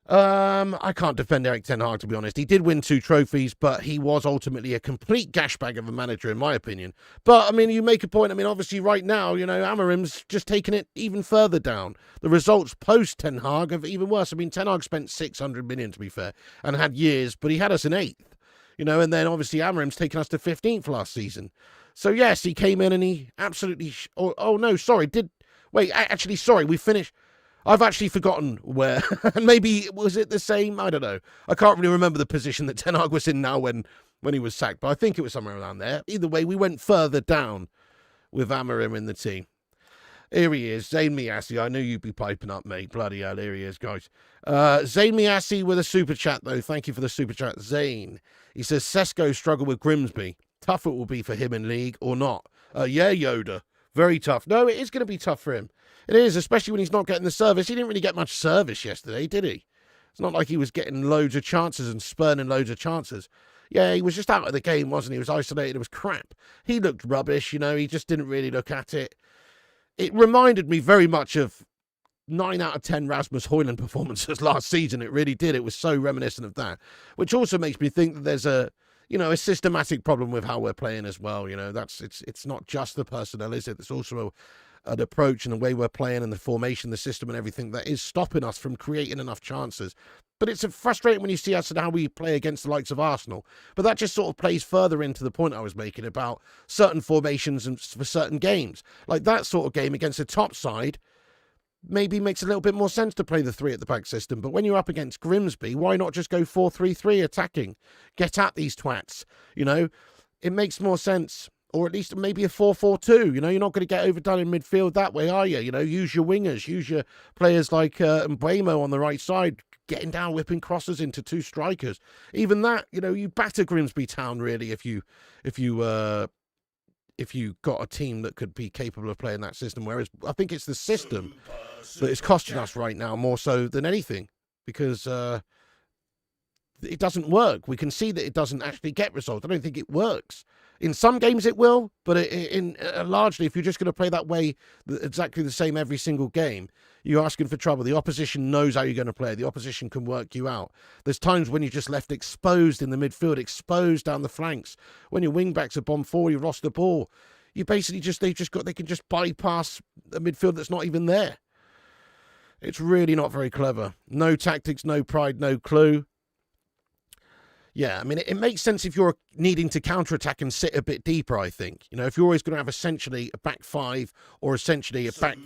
Speaker 1: I can't defend Erik ten Hag, to be honest. He did win 2 trophies, but he was ultimately a complete gashbag of a manager, in my opinion. But, I mean, you make a point. I mean, obviously, right now, you know, Amorim's just taken it even further down. The results post Ten Hag are even worse. I mean, Ten Hag spent 600 million, to be fair, and had years, but he had us in 8th. You know, and then, obviously, Amorim's taken us to 15th last season. So, yes, he came in and he absolutely... we finished... I've actually forgotten where, and maybe was it the same? I don't know. I can't really remember the position that Ten Hag was in now when he was sacked, but I think it was somewhere around there. Either way, we went further down with Amorim in the team. Here he is, Zayn Miassi. I knew you'd be piping up, mate. Bloody hell, here he is, guys. Zayn Miassi with a super chat, though. Thank you for the super chat, Zayn. He says, Sesko struggled with Grimsby. Tough it will be for him in league or not. Yeah, Yoda. Very tough. No, it is going to be tough for him. It is, especially when he's not getting the service. He didn't really get much service yesterday, did he? It's not like he was getting loads of chances and spurning loads of chances. Yeah, he was just out of the game, wasn't he? He was isolated. It was crap. He looked rubbish, you know. He just didn't really look at it. It reminded me very much of 9 out of 10 Rasmus Hojlund performances last season. It really did. It was so reminiscent of that, which also makes me think that there's a systematic problem with how we're playing as well. It's not just the personnel, is it? It's also an approach and the way we're playing and the formation, the system and everything that is stopping us from creating enough chances. But it's frustrating when you see us and how we play against the likes of Arsenal. But that just sort of plays further into the point I was making about certain formations and for certain games. Like that sort of game against a top side maybe makes a little bit more sense to play the 3 at the back system. But when you're up against Grimsby, why not just go 4-3-3 attacking? Get at these twats, It makes more sense. Or at least maybe a 4-4-2. You're not going to get overdone in midfield that way, are you? Use your wingers, use your players like Mbuemo on the right side, getting down, whipping crosses into 2 strikers. Even that, you batter Grimsby Town really if you got a team that could be capable of playing that system. Whereas I think it's the system that is costing us right now more so than anything, because it doesn't work. We can see that it doesn't actually get results. I don't think it works. In some games it will, but largely, if you're just going to play that way, exactly the same every single game, you're asking for trouble. The opposition knows how you're going to play. The opposition can work you out. There's times when you're just left exposed in the midfield, exposed down the flanks. When your wing-backs are bombed forward, you've lost the ball. You basically they can just bypass a midfield that's not even there. It's really not very clever. No tactics, no pride, no clue. Yeah, I mean, it makes sense if you're needing to counter-attack and sit a bit deeper, I think. If you're always going to have essentially a back 5 or essentially a back,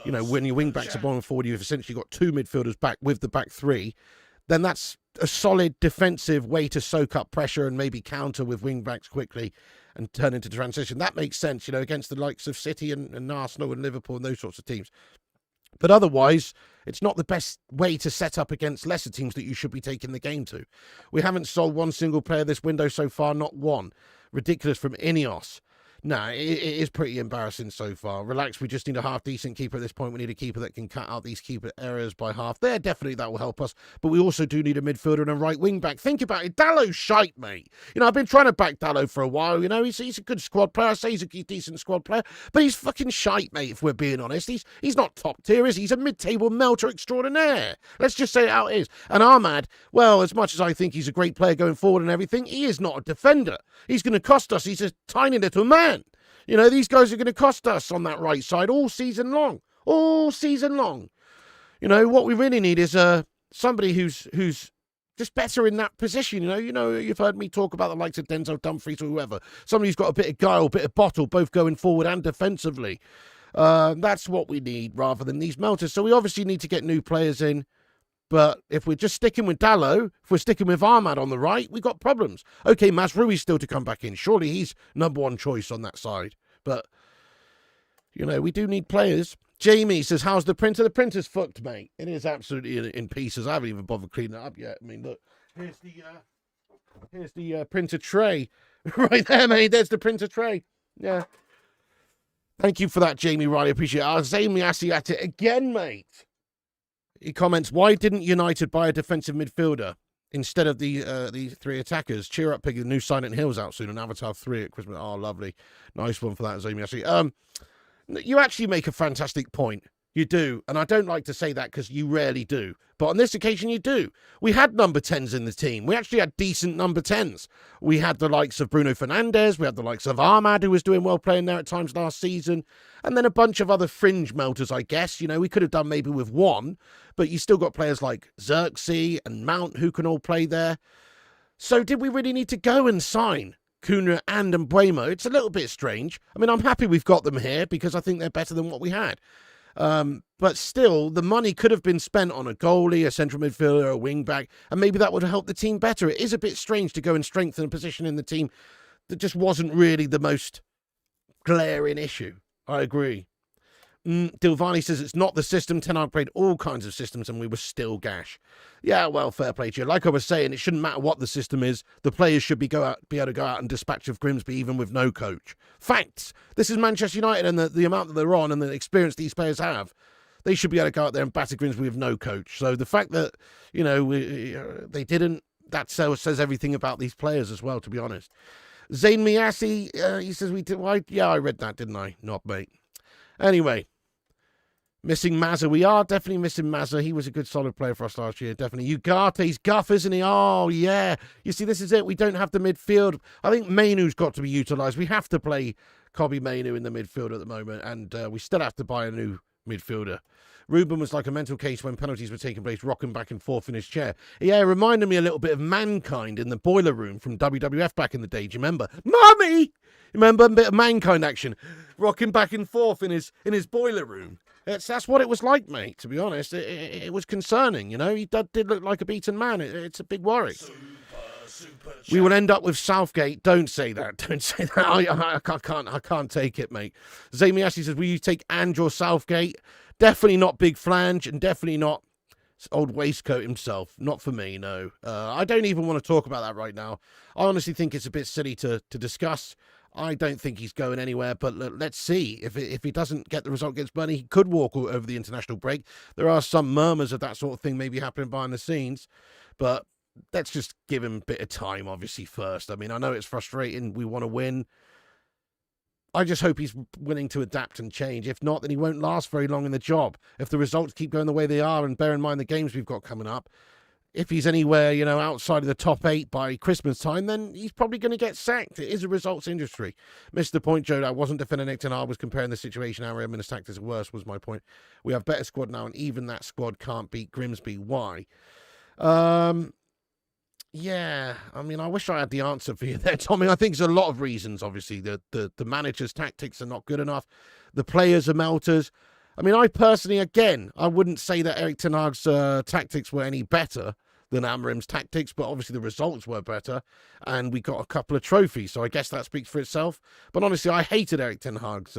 Speaker 1: when your wing-backs are bombing forward, you've essentially got 2 midfielders back with the back 3, then that's a solid defensive way to soak up pressure and maybe counter with wing-backs quickly and turn into transition. That makes sense, against the likes of City and Arsenal and Liverpool and those sorts of teams. But otherwise, it's not the best way to set up against lesser teams that you should be taking the game to. We haven't sold one single player this window so far, not one. Ridiculous from Ineos. No, it is pretty embarrassing so far. Relax, we just need a half-decent keeper at this point. We need a keeper that can cut out these keeper errors by half. There, definitely that will help us. But we also do need a midfielder and a right wing-back. Think about it. Dallow's shite, mate. I've been trying to back Dallow for a while. He's a good squad player. I say he's a decent squad player. But he's fucking shite, mate, if we're being honest. He's not top tier, is he? He's a mid-table melter extraordinaire. Let's just say it how it is. And Ahmad, well, as much as I think he's a great player going forward and everything, he is not a defender. He's going to cost us. He's a tiny little man. These guys are going to cost us on that right side all season long. All season long. What we really need is somebody who's just better in that position. You've heard me talk about the likes of Denzel Dumfries or whoever. Somebody who's got a bit of guile, a bit of bottle, both going forward and defensively. That's what we need rather than these melters. So we obviously need to get new players in. But if we're just sticking with Dallow, if we're sticking with Ahmad on the right, we've got problems. Okay, Mazroui's still to come back in. Surely he's number 1 choice on that side. But, we do need players. Jamie says, how's the printer? The printer's fucked, mate. It is absolutely in pieces. I haven't even bothered cleaning it up yet. I mean, look, here's the printer tray. Right there, mate. There's the printer tray. Yeah. Thank you for that, Jamie Riley. Appreciate it. Zane Assi at it again, mate. He comments, why didn't United buy a defensive midfielder instead of the 3 attackers? Cheer up, Piggy. The new Silent Hill's out soon, and Avatar 3 at Christmas. Oh, lovely. Nice one for that, Zane Assi. You actually make a fantastic point. You do. And I don't like to say that because you rarely do. But on this occasion, you do. We had number 10s in the team. We actually had decent number 10s. We had the likes of Bruno Fernandes. We had the likes of Ahmad, who was doing well playing there at times last season. And then a bunch of other fringe melters, I guess. We could have done maybe with one. But you still got players like Xerxes and Mount who can all play there. So did we really need to go and sign Cunha and Mbuemo? It's a little bit strange. I mean, I'm happy we've got them here because I think they're better than what we had. But still, the money could have been spent on a goalie, a central midfielder, a wing-back, and maybe that would have helped the team better. It is a bit strange to go and strengthen a position in the team that just wasn't really the most glaring issue. I agree. Dilvani says it's not the system. Ten Hag played all kinds of systems and we were still gash. Yeah, well, fair play to you. Like I was saying, it shouldn't matter what the system is. The players should be able to go out and dispatch of Grimsby even with no coach. Facts. This is Manchester United and the amount that they're on and the experience these players have. They should be able to go out there and batter Grimsby with no coach. So the fact that, they didn't, that says everything about these players as well, to be honest. Zayn Miassi, he says we did. Why? Yeah, I read that, didn't I? Not, mate. Anyway, Missing Mazza. We are definitely missing Mazza. He was a good, solid player for us last year, definitely. Ugate's guff, isn't he? Oh, yeah. You see, this is it. We don't have the midfield. I think Mainu's got to be utilised. We have to play Kobbie Mainoo in the midfield at the moment, and we still have to buy a new midfielder. Ruben was like a mental case when penalties were taking place, rocking back and forth in his chair. Yeah, it reminded me a little bit of Mankind in the boiler room from WWF back in the day. Do you remember? Mummy! Remember a bit of Mankind action? Rocking back and forth in his boiler room. That's what it was like, mate, to be honest. It was concerning, you know. He did look like a beaten man. It's a big worry. Super we will end up with Southgate. Don't say that. Don't say that. I can't take it, mate. Zamiasi says, will you take Andrew or Southgate? Definitely not Big Flange, and definitely not old waistcoat himself. Not for me, no. I don't even want to talk about that right now. I honestly think it's a bit silly to discuss. I don't think he's going anywhere, but let's see. If he doesn't get the result against Burnley, he could walk over the international break. There are some murmurs of that sort of thing maybe happening behind the scenes, but let's just give him a bit of time, obviously, first. I mean, I know it's frustrating. We want to win. I just hope he's willing to adapt and change. If not, then he won't last very long in the job. If the results keep going the way they are, and bear in mind the games we've got coming up, if he's anywhere, you know, outside of the top 8 by Christmas time, then he's probably going to get sacked. It is a results industry. Missed the point, Joe. I wasn't defending Nick Ten Hag. I was comparing the situation. Amorim and his tactics are worse, was my point. We have better squad now, and even that squad can't beat Grimsby. Why? Yeah, I mean, I wish I had the answer for you there, Tommy. I think there's a lot of reasons, obviously. The manager's tactics are not good enough. The players are melters. I mean, I personally, again, I wouldn't say that Erik Ten Hag's tactics were any better than Amorim's tactics, but obviously the results were better, and we got a couple of trophies, so I guess that speaks for itself. But honestly, I hated Erik Ten Hag's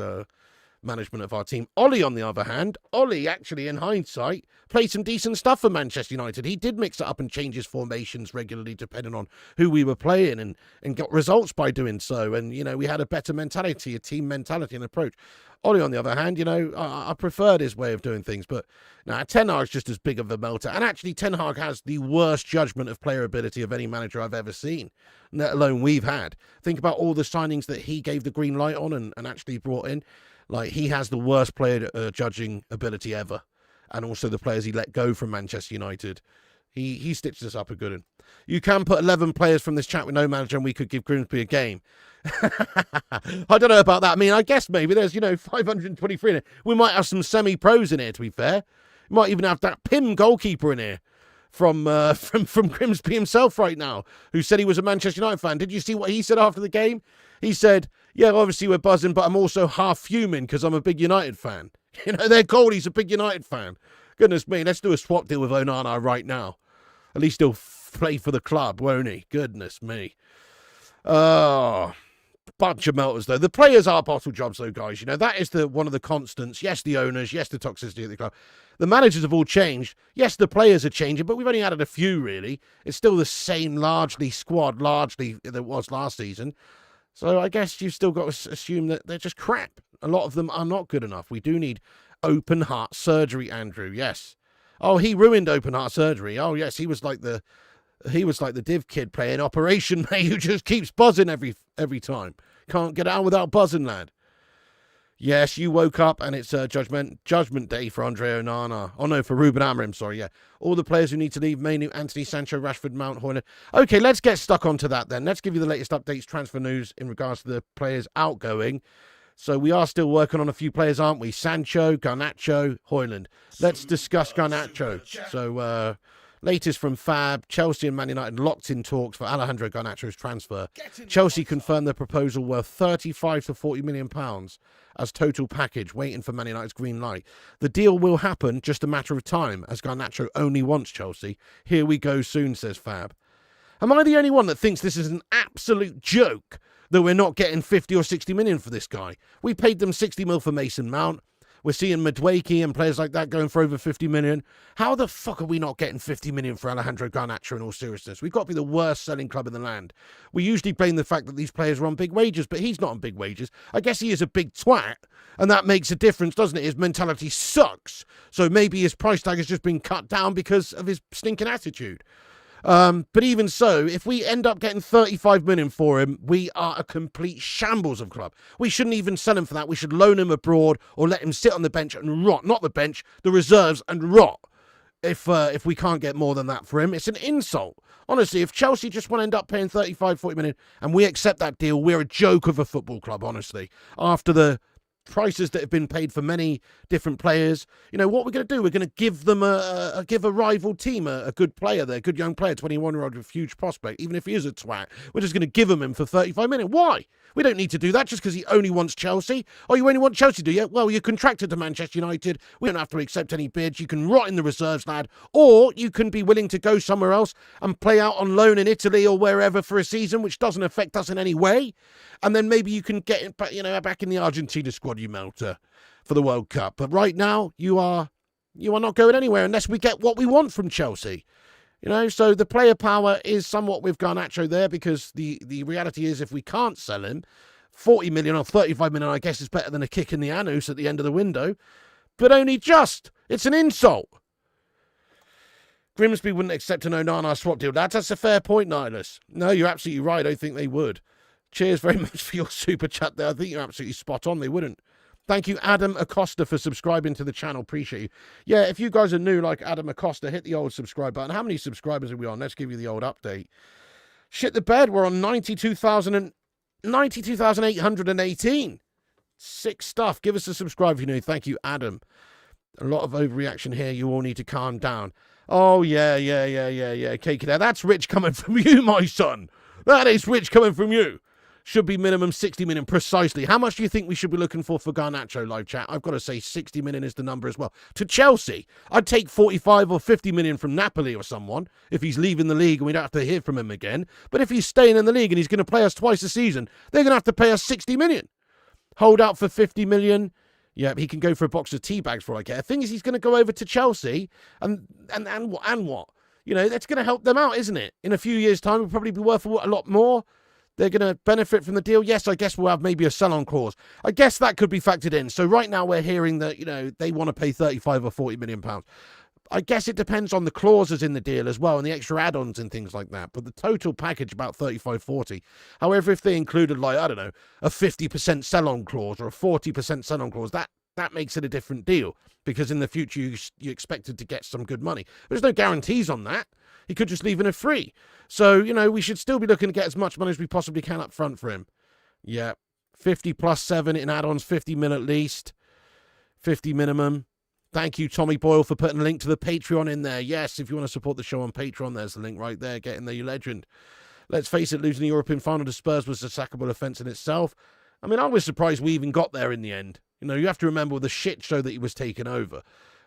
Speaker 1: management of our team. Ollie, on the other hand, Ollie, actually, in hindsight, played some decent stuff for Manchester United. He did mix it up and change his formations regularly depending on who we were playing, and got results by doing so. And, you know, we had a better mentality, a team mentality and approach. Ollie, on the other hand, you know, I preferred his way of doing things, but now Ten Hag's just as big of a melter. And actually, Ten Hag has the worst judgment of player ability of any manager I've ever seen, let alone we've had. Think about all the signings that he gave the green light on and actually brought in. Like, he has the worst player judging ability ever. And also the players he let go from Manchester United. He stitched us up a good one. You can put 11 players from this chat with no manager and we could give Grimsby a game. I don't know about that. I mean, I guess maybe there's, you know, 523 in it. We might have some semi-pros in here, to be fair. We might even have that Pim goalkeeper in here from Grimsby himself right now, who said he was a Manchester United fan. Did you see what he said after the game? He said, yeah, obviously we're buzzing, but I'm also half fuming because I'm a big United fan. You know, they're cold. He's a big United fan. Goodness me, let's do a swap deal with Onana right now. At least he'll play for the club, won't he? Goodness me. Oh, bunch of melters, though. The players are bottle jobs, though, guys. You know, that is one of the constants. Yes, the owners. Yes, the toxicity of the club. The managers have all changed. Yes, the players are changing, but we've only added a few, really. It's still the same squad, that it was last season. So I guess you've still got to assume that they're just crap. A lot of them are not good enough. We do need open heart surgery, Andrew. Yes. Oh, he ruined open heart surgery. Oh, yes, he was like the div kid playing Operation, mate, who just keeps buzzing every time. Can't get out without buzzing, lad. Yes, you woke up and it's judgment day for Andre Onana. Oh, no, for Ruben Amorim, sorry, yeah. All the players who need to leave, Mainoo, Anthony, Sancho, Rashford, Mount, Hojlund. Okay, let's get stuck onto that then. Let's give you the latest updates, transfer news in regards to the players outgoing. So we are still working on a few players, aren't we? Sancho, Garnacho, Hojlund. Let's discuss Garnacho. So, latest from Fab, Chelsea and Man United locked in talks for Alejandro Garnacho's transfer. Chelsea confirmed their proposal worth £35 to £40 million as total package, waiting for Man United's green light. The deal will happen, just a matter of time, as Garnacho only wants Chelsea. Here we go soon, says Fab. Am I the only one that thinks this is an absolute joke that we're not getting 50 or 60 million for this guy? We paid them 60 mil for Mason Mount. We're seeing Madueke and players like that going for over 50 million. How the fuck are we not getting 50 million for Alejandro Garnacho in all seriousness? We've got to be the worst selling club in the land. We usually blame the fact that these players are on big wages, but he's not on big wages. I guess he is a big twat, and that makes a difference, doesn't it? His mentality sucks. So maybe his price tag has just been cut down because of his stinking attitude. But even so, if we end up getting 35 million for him, we are a complete shambles of club. We shouldn't even sell him for that. We should loan him abroad or let him sit on the bench and rot. Not the bench, the reserves, and rot. If we can't get more than that for him, it's an insult. Honestly, if Chelsea just want to end up paying 35, 40 million and we accept that deal, we're a joke of a football club, honestly. After the prices that have been paid for many different players, what we're going to do, we're going to give them give a rival team a good player there, a good young player, 21-year-old with huge prospect, even if he is a twat. We're just going to give him for 35 million. Why? We don't need to do that just because he only wants Chelsea. Oh, you only want Chelsea, do you? Well, you're contracted to Manchester United. We don't have to accept any bids. You can rot in the reserves, lad. Or you can be willing to go somewhere else and play out on loan in Italy or wherever for a season, which doesn't affect us in any way. And then maybe you can get back in the Argentina squad, you melter, for the World Cup. But right now, you are not going anywhere unless we get what we want from Chelsea. So the player power is somewhat with Garnacho there, because the reality is if we can't sell him, 40 million or 35 million, I guess, is better than a kick in the anus at the end of the window. But only just. It's an insult. Grimsby wouldn't accept an Onana swap deal. That's a fair point, Nihilus. No, you're absolutely right. I don't think they would. Cheers very much for your super chat there. I think you're absolutely spot on. They wouldn't. Thank you, Adam Acosta, for subscribing to the channel. Appreciate you. Yeah, if you guys are new like Adam Acosta, hit the old subscribe button. How many subscribers are we on? Let's give you the old update. Shit the bed. We're on 92,818. Sick stuff. Give us a subscribe if you're new. Thank you, Adam. A lot of overreaction here. You all need to calm down. Oh, yeah. Cake there. That's rich coming from you, my son. That is rich coming from you. Should be minimum 60 million, precisely. How much do you think we should be looking for Garnacho, live chat? I've got to say 60 million is the number as well. To Chelsea, I'd take 45 or 50 million from Napoli or someone if he's leaving the league and we don't have to hear from him again. But if he's staying in the league and he's going to play us twice a season, they're going to have to pay us 60 million. Hold out for 50 million. Yeah, he can go for a box of tea bags for all I care. The thing is, he's going to go over to Chelsea and what? That's going to help them out, isn't it? In a few years' time, it'll probably be worth a lot more. They're going to benefit from the deal. Yes, I guess we'll have maybe a sell-on clause. I guess that could be factored in. So right now we're hearing that, they want to pay 35 or 40 million pounds. I guess it depends on the clauses in the deal as well and the extra add-ons and things like that. But the total package, about 35, 40. However, if they included, a 50% sell-on clause or a 40% sell-on clause, that makes it a different deal, because in the future you expected to get some good money. But there's no guarantees on that. He could just leave in a free. So, we should still be looking to get as much money as we possibly can up front for him. Yeah. 50 plus 7 in add-ons, 50 mil at least. 50 minimum. Thank you, Tommy Boyle, for putting a link to the Patreon in there. Yes, if you want to support the show on Patreon, there's the link right there. Get in there, you legend. Let's face it, losing the European final to Spurs was a sackable offence in itself. I mean, I was surprised we even got there in the end. You have to remember the shit show that he was taking over.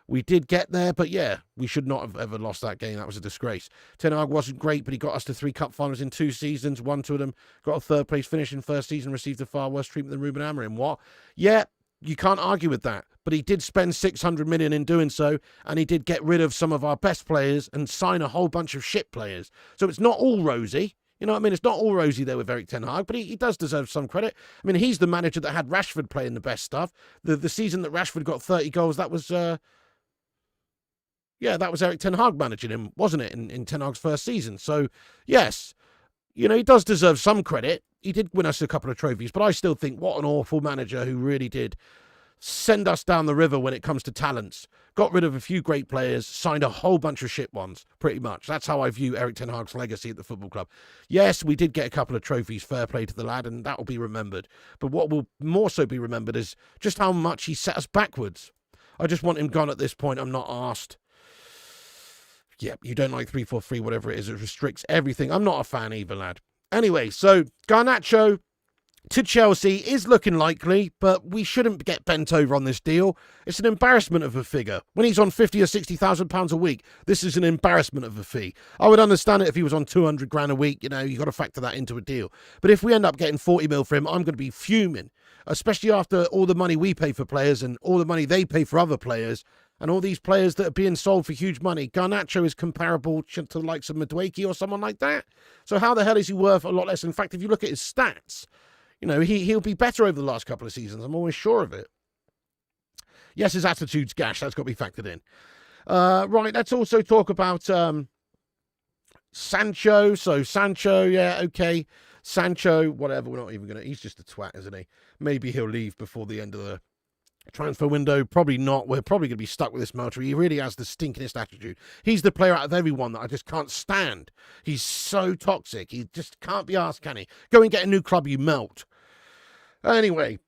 Speaker 1: We did get there, but yeah, we should not have ever lost that game. That was a disgrace. Ten Hag wasn't great, but he got us to 3 cup finals in 2 seasons, won 2 of them, got a 3rd place finish in first season, received a far worse treatment than Ruben Amorim. What? Yeah, you can't argue with that. But he did spend 600 million in doing so, and he did get rid of some of our best players and sign a whole bunch of shit players. So it's not all rosy. You know what I mean? It's not all rosy there with Erik ten Hag, but he does deserve some credit. I mean, he's the manager that had Rashford playing the best stuff. The season that Rashford got 30 goals, that was... that was Erik ten Hag managing him, wasn't it, in ten Hag's first season? So, yes, he does deserve some credit. He did win us a couple of trophies, but I still think what an awful manager who really did send us down the river when it comes to talents. Got rid of a few great players, signed a whole bunch of shit ones, pretty much. That's how I view Erik ten Hag's legacy at the football club. Yes, we did get a couple of trophies, fair play to the lad, and that will be remembered. But what will more so be remembered is just how much he set us backwards. I just want him gone at this point. I'm not arsed. Yeah, you don't like 3-4-3, whatever it is. It restricts everything. I'm not a fan either, lad. Anyway, so Garnacho to Chelsea is looking likely, but we shouldn't get bent over on this deal. It's an embarrassment of a figure. When he's on 50 or 60,000 pounds a week, this is an embarrassment of a fee. I would understand it if he was on 200 grand a week. You got to factor that into a deal. But if we end up getting 40 mil for him, I'm going to be fuming, especially after all the money we pay for players and all the money they pay for other players. And all these players that are being sold for huge money. Garnacho is comparable to the likes of Madueke or someone like that. So how the hell is he worth a lot less? In fact, if you look at his stats, he'll be better over the last couple of seasons. I'm always sure of it. Yes, his attitude's gash. That's got to be factored in. Right, let's also talk about Sancho. So Sancho, yeah, okay. Sancho, whatever. We're not even going to... He's just a twat, isn't he? Maybe he'll leave before the end of the transfer window. Probably not. We're probably going to be stuck with this Melter. He really has the stinkingest attitude. He's the player out of everyone that I just can't stand. He's so toxic. He just can't be asked, can he? Go and get a new club, you melt. Anyway,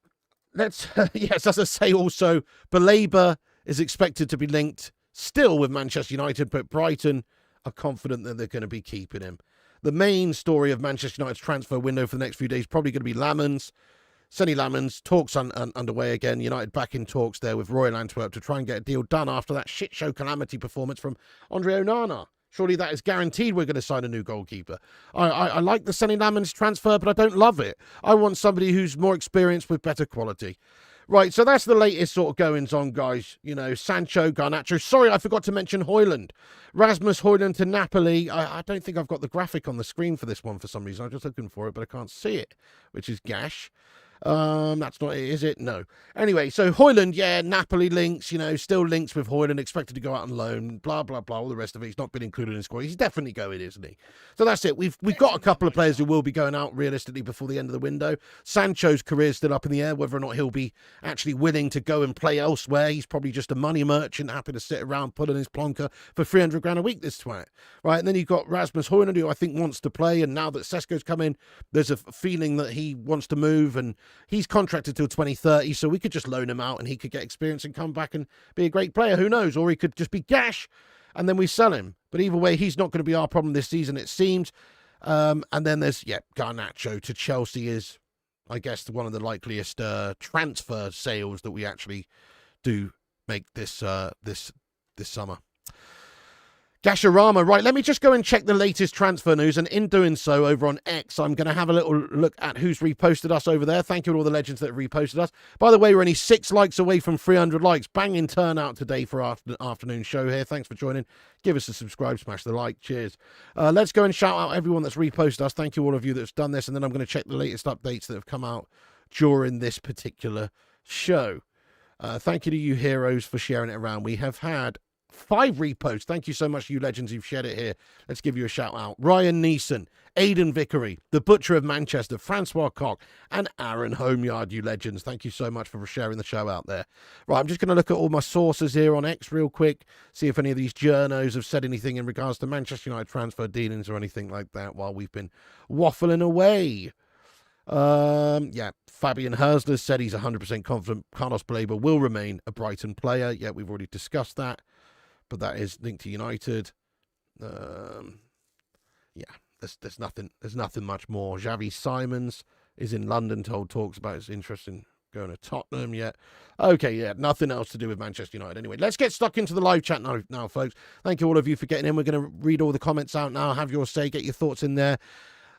Speaker 1: let's... yes, as I say, also, Baleba is expected to be linked still with Manchester United, but Brighton are confident that they're going to be keeping him. The main story of Manchester United's transfer window for the next few days is probably going to be Lammens. Senne Lammens, talks underway again. United back in talks there with Royal Antwerp to try and get a deal done after that shit show calamity performance from Andre Onana. Surely that is guaranteed we're going to sign a new goalkeeper. I like the Senne Lammens transfer, but I don't love it. I want somebody who's more experienced with better quality. Right, so that's the latest sort of goings on, guys. You know, Sancho, Garnacho. Sorry, I forgot to mention Hojlund. Rasmus Hojlund to Napoli. I don't think I've got the graphic on the screen for this one for some reason. I'm just looking for it, but I can't see it, which is gash. That's not it, is it? No. Anyway, so Hojlund, yeah, Napoli links, you know, still links with Hojlund, expected to go out on loan, blah, blah, blah, all the rest of it. He's not been included in the squad. He's definitely going, isn't he? So that's it. We've got a couple of players who will be going out realistically before the end of the window. Sancho's career is still up in the air, whether or not he'll be actually willing to go and play elsewhere. He's probably just a money merchant, happy to sit around pulling his plonker for 300 grand a week, this twat. Right, and then you've got Rasmus Hojlund, who I think wants to play, and now that Sesko's come in, there's a feeling that he wants to move, and he's contracted till 2030, so we could just loan him out and he could get experience and come back and be a great player. Who knows? Or he could just be gash and then we sell him. But either way, he's not going to be our problem this season, it seems. And then there's, Garnacho to Chelsea is, I guess, one of the likeliest transfer sales that we actually do make this summer. Gasharama, right, let me just go and check the latest transfer news, and in doing so, over on X, I'm going to have a little look at who's reposted us over there. Thank you to all the legends that have reposted us. By the way, we're only 6 likes away from 300 likes. Banging turnout today for our afternoon show here. Thanks for joining. Give us a subscribe, smash the like. Cheers. Let's go and shout out everyone that's reposted us. Thank you all of you that's done this, and then I'm going to check the latest updates that have come out during this particular show. Thank you to you heroes for sharing it around. We have had 5 reposts. Thank you so much, you legends who've shared it here. Let's give you a shout out. Ryan Neeson, Aidan Vickery, the Butcher of Manchester, Francois Cock, and Aaron Homeyard, you legends. Thank you so much for sharing the show out there. Right, I'm just going to look at all my sources here on X real quick, see if any of these journos have said anything in regards to Manchester United transfer dealings or anything like that while we've been waffling away. Fabian Hersler said he's 100% confident Carlos Baleba will remain a Brighton player. Yeah, we've already discussed that. But that is linked to United. There's nothing much more. Xavi Simons is in London, told talks about his interest in going to Tottenham yet. Okay, yeah, nothing else to do with Manchester United. Anyway, let's get stuck into the live chat now, folks. Thank you all of you for getting in. We're going to read all the comments out now, have your say, get your thoughts in there,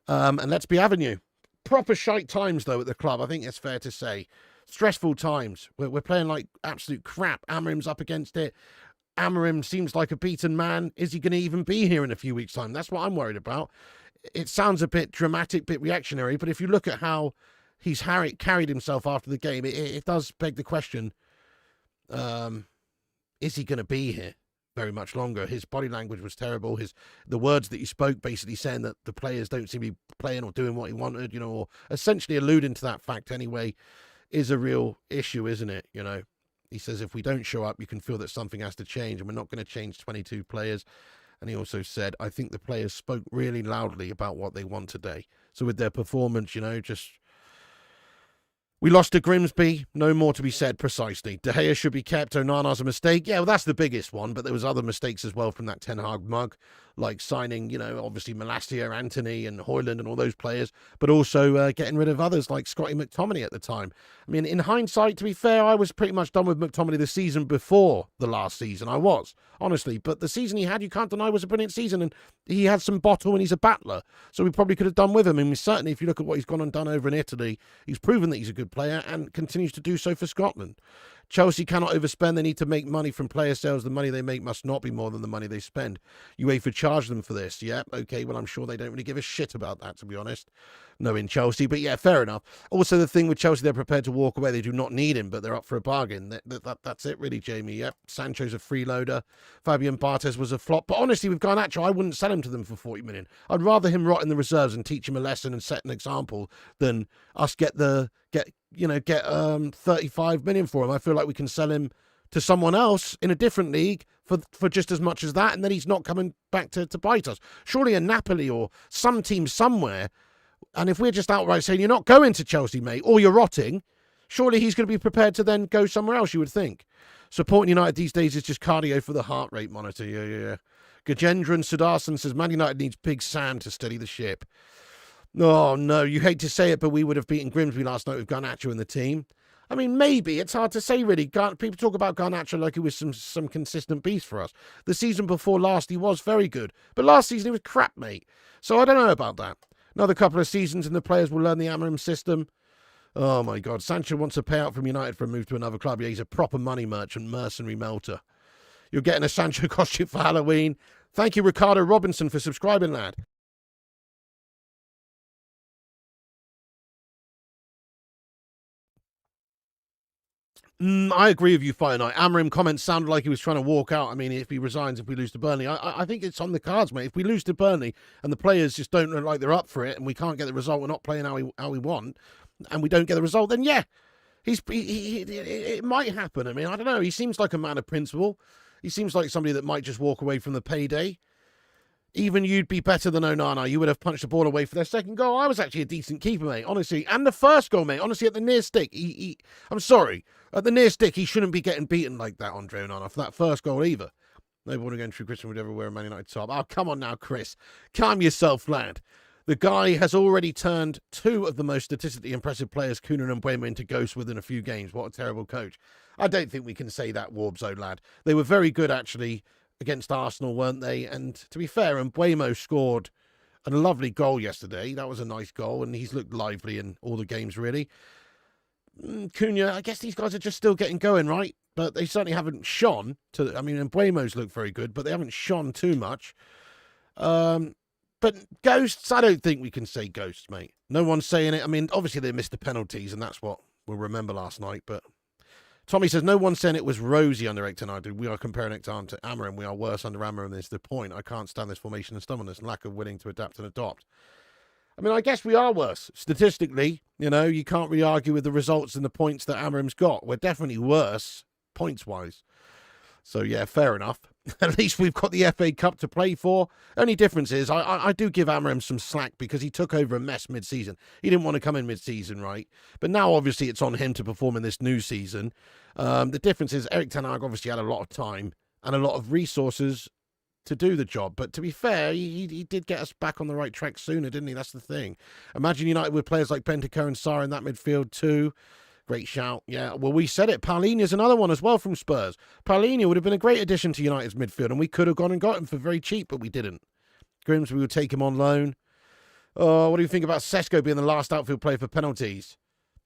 Speaker 1: and let's be having you. Proper shite times, though, at the club. I think it's fair to say. Stressful times. We're playing like absolute crap. Amorim's up against it. Amorim seems like a beaten man. Is he going to even be here in a few weeks' time? That's what I'm worried about. It sounds a bit dramatic, bit reactionary, but if you look at how he's carried himself after the game, it does beg the question, is he going to be here very much longer? His body language was terrible. The words that he spoke basically saying that the players don't seem to be playing or doing what he wanted, you know, or essentially alluding to that fact anyway, is a real issue, isn't it? You know, he says if we don't show up, you can feel that something has to change, and we're not going to change 22 players. And he also said, I think the players spoke really loudly about what they want today. So with their performance, you know, we lost to Grimsby. No more to be said, precisely. De Gea should be kept. Onana's a mistake. Yeah, well, that's the biggest one. But there was other mistakes as well from that Ten Hag mug, like signing, you know, obviously Malacia, Anthony and Hojlund and all those players, but also getting rid of others like Scotty McTominay at the time. I mean, in hindsight, to be fair, I was pretty much done with McTominay the season before the last season. I was, honestly. But the season he had, you can't deny, was a brilliant season. And he had some bottle and he's a battler. So we probably could have done with him. I mean, certainly, if you look at what he's gone and done over in Italy, he's proven that he's a good player and continues to do so for Scotland. Chelsea cannot overspend. They need to make money from player sales. The money they make must not be more than the money they spend. UEFA charge them for this. Yeah, okay, well, I'm sure they don't really give a shit about that, to be honest. knowing Chelsea. But yeah, fair enough. Also, the thing with Chelsea, they're prepared to walk away. They do not need him, but they're up for a bargain. That's it, really, Jamie. Yep. Sancho's a freeloader. Fabian Barthez was a flop. But honestly, with Garnacho, I wouldn't sell him to them for 40 million. I'd rather him rot in the reserves and teach him a lesson and set an example than us get 35 million for him. I feel like we can sell him to someone else in a different league for just as much as that, and then he's not coming back to bite us. Surely a Napoli or some team somewhere, and if we're just outright saying you're not going to Chelsea, mate, or you're rotting, surely he's going to be prepared to then go somewhere else, you would think. Supporting United these days is just cardio for the heart rate monitor. Yeah. Gajendran Sudarsan says Man United needs Big Sam to steady the ship. Oh, no, you hate to say it, but we would have beaten Grimsby last night with Garnacho in the team. I mean, maybe. It's hard to say, really. People talk about Garnacho like he was some consistent beast for us. The season before last, he was very good. But last season, he was crap, mate. So I don't know about that. Another couple of seasons and the players will learn the Amorim system. Oh, my God. Sancho wants a payout from United for a move to another club. Yeah, he's a proper money merchant, mercenary melter. You're getting a Sancho costume for Halloween. Thank you, Ricardo Robinson, for subscribing, lad. I agree with you, Fire Knight. Amorim comments sounded like he was trying to walk out. I mean, if he resigns, if we lose to Burnley, I think it's on the cards, mate. If we lose to Burnley and the players just don't look like they're up for it and we can't get the result, we're not playing how we want, and we don't get the result, then yeah, it might happen. I mean, I don't know. He seems like a man of principle. He seems like somebody that might just walk away from the payday. Even you'd be better than Onana. You would have punched the ball away for their second goal. I was actually a decent keeper, mate, honestly. And the first goal, mate, honestly, at the near stick, I'm sorry. At the near stick, he shouldn't be getting beaten like that, Andre Onana, for that first goal either. Nobody against True Christian would ever wear a Man United top. Oh, come on now, Chris. Calm yourself, lad. The guy has already turned two of the most statistically impressive players, Kunin and Mbeumo, into ghosts within a few games. What a terrible coach. I don't think we can say that, Warbzo, lad. They were very good, actually, against Arsenal, weren't they? And to be fair, Mbeumo scored a lovely goal yesterday. That was a nice goal, and he's looked lively in all the games, really. Cunha, I guess these guys are just still getting going, right? But they certainly haven't shone. I mean, Mbeumo's looked very good, but they haven't shone too much. But ghosts, I don't think we can say ghosts, mate. No one's saying it. I mean, obviously they missed the penalties, and that's what we'll remember last night, but Tommy says, no one's saying it was rosy under Eric Ten Hag. We are comparing it to Amorim. We are worse under Amorim. This is the point. I can't stand this formation and stubbornness and lack of willing to adapt and adopt. I mean, I guess we are worse. Statistically, you can't really argue with the results and the points that Amorim's got. We're definitely worse, points-wise. So, yeah, fair enough. At least we've got the FA Cup to play for. Only difference is I do give Amorim some slack because he took over a mess mid-season. He didn't want to come in mid-season, right? But now, obviously, it's on him to perform in this new season. The difference is Eric Ten Hag obviously had a lot of time and a lot of resources to do the job. But to be fair, he did get us back on the right track sooner, didn't he? That's the thing. Imagine United with players like Bentancur and Sarr in that midfield too. Great shout. Yeah, well, we said it. Paulinho's another one as well from Spurs. Paulinho would have been a great addition to United's midfield, and we could have gone and got him for very cheap, but we didn't. Grimsby would take him on loan. Oh, what do you think about Sesko being the last outfield player for penalties?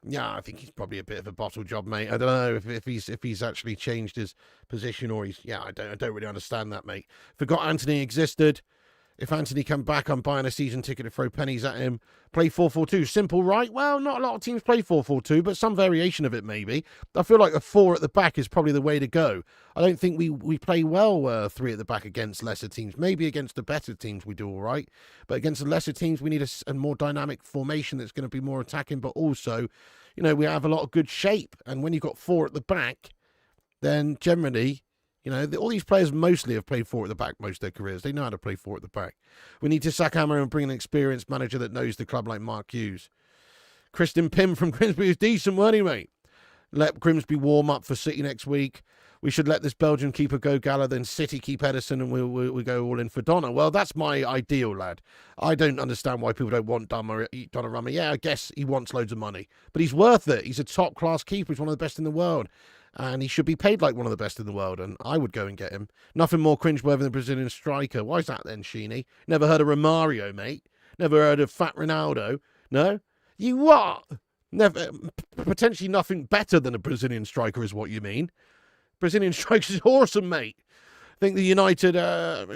Speaker 1: Yeah, I think he's probably a bit of a bottle job, mate. I don't know if he's actually changed his position or he's... Yeah, I don't really understand that, mate. Forgot Anthony existed. If Anthony come back, I'm buying a season ticket to throw pennies at him. Play 4-4-2. Simple, right? Well, not a lot of teams play 4-4-2, but some variation of it, maybe. I feel like a 4 at the back is probably the way to go. I don't think we play well 3 at the back against lesser teams. Maybe against the better teams we do all right. But against the lesser teams, we need a more dynamic formation that's going to be more attacking. But also, we have a lot of good shape. And when you've got 4 at the back, then generally... all these players mostly have played 4 at the back most of their careers. They know how to play 4 at the back. We need to sack Amorim and bring an experienced manager that knows the club like Mark Hughes. Kristen Pym from Grimsby was decent, weren't he, mate? Let Grimsby warm up for City next week. We should let this Belgian keeper go Gala, then City keep Edison, and we'll go all in for Donna. Well, that's my ideal, lad. I don't understand why people don't want Donnarumma. Yeah, I guess he wants loads of money. But he's worth it. He's a top-class keeper. He's one of the best in the world. And he should be paid like one of the best in the world, and I would go and get him. Nothing more cringeworthy than a Brazilian striker. Why is that then, Sheeny? Never heard of Romario, mate? Never heard of Fat Ronaldo? No? You what? Never. Potentially nothing better than a Brazilian striker is what you mean. Brazilian strikers is awesome, mate. think the United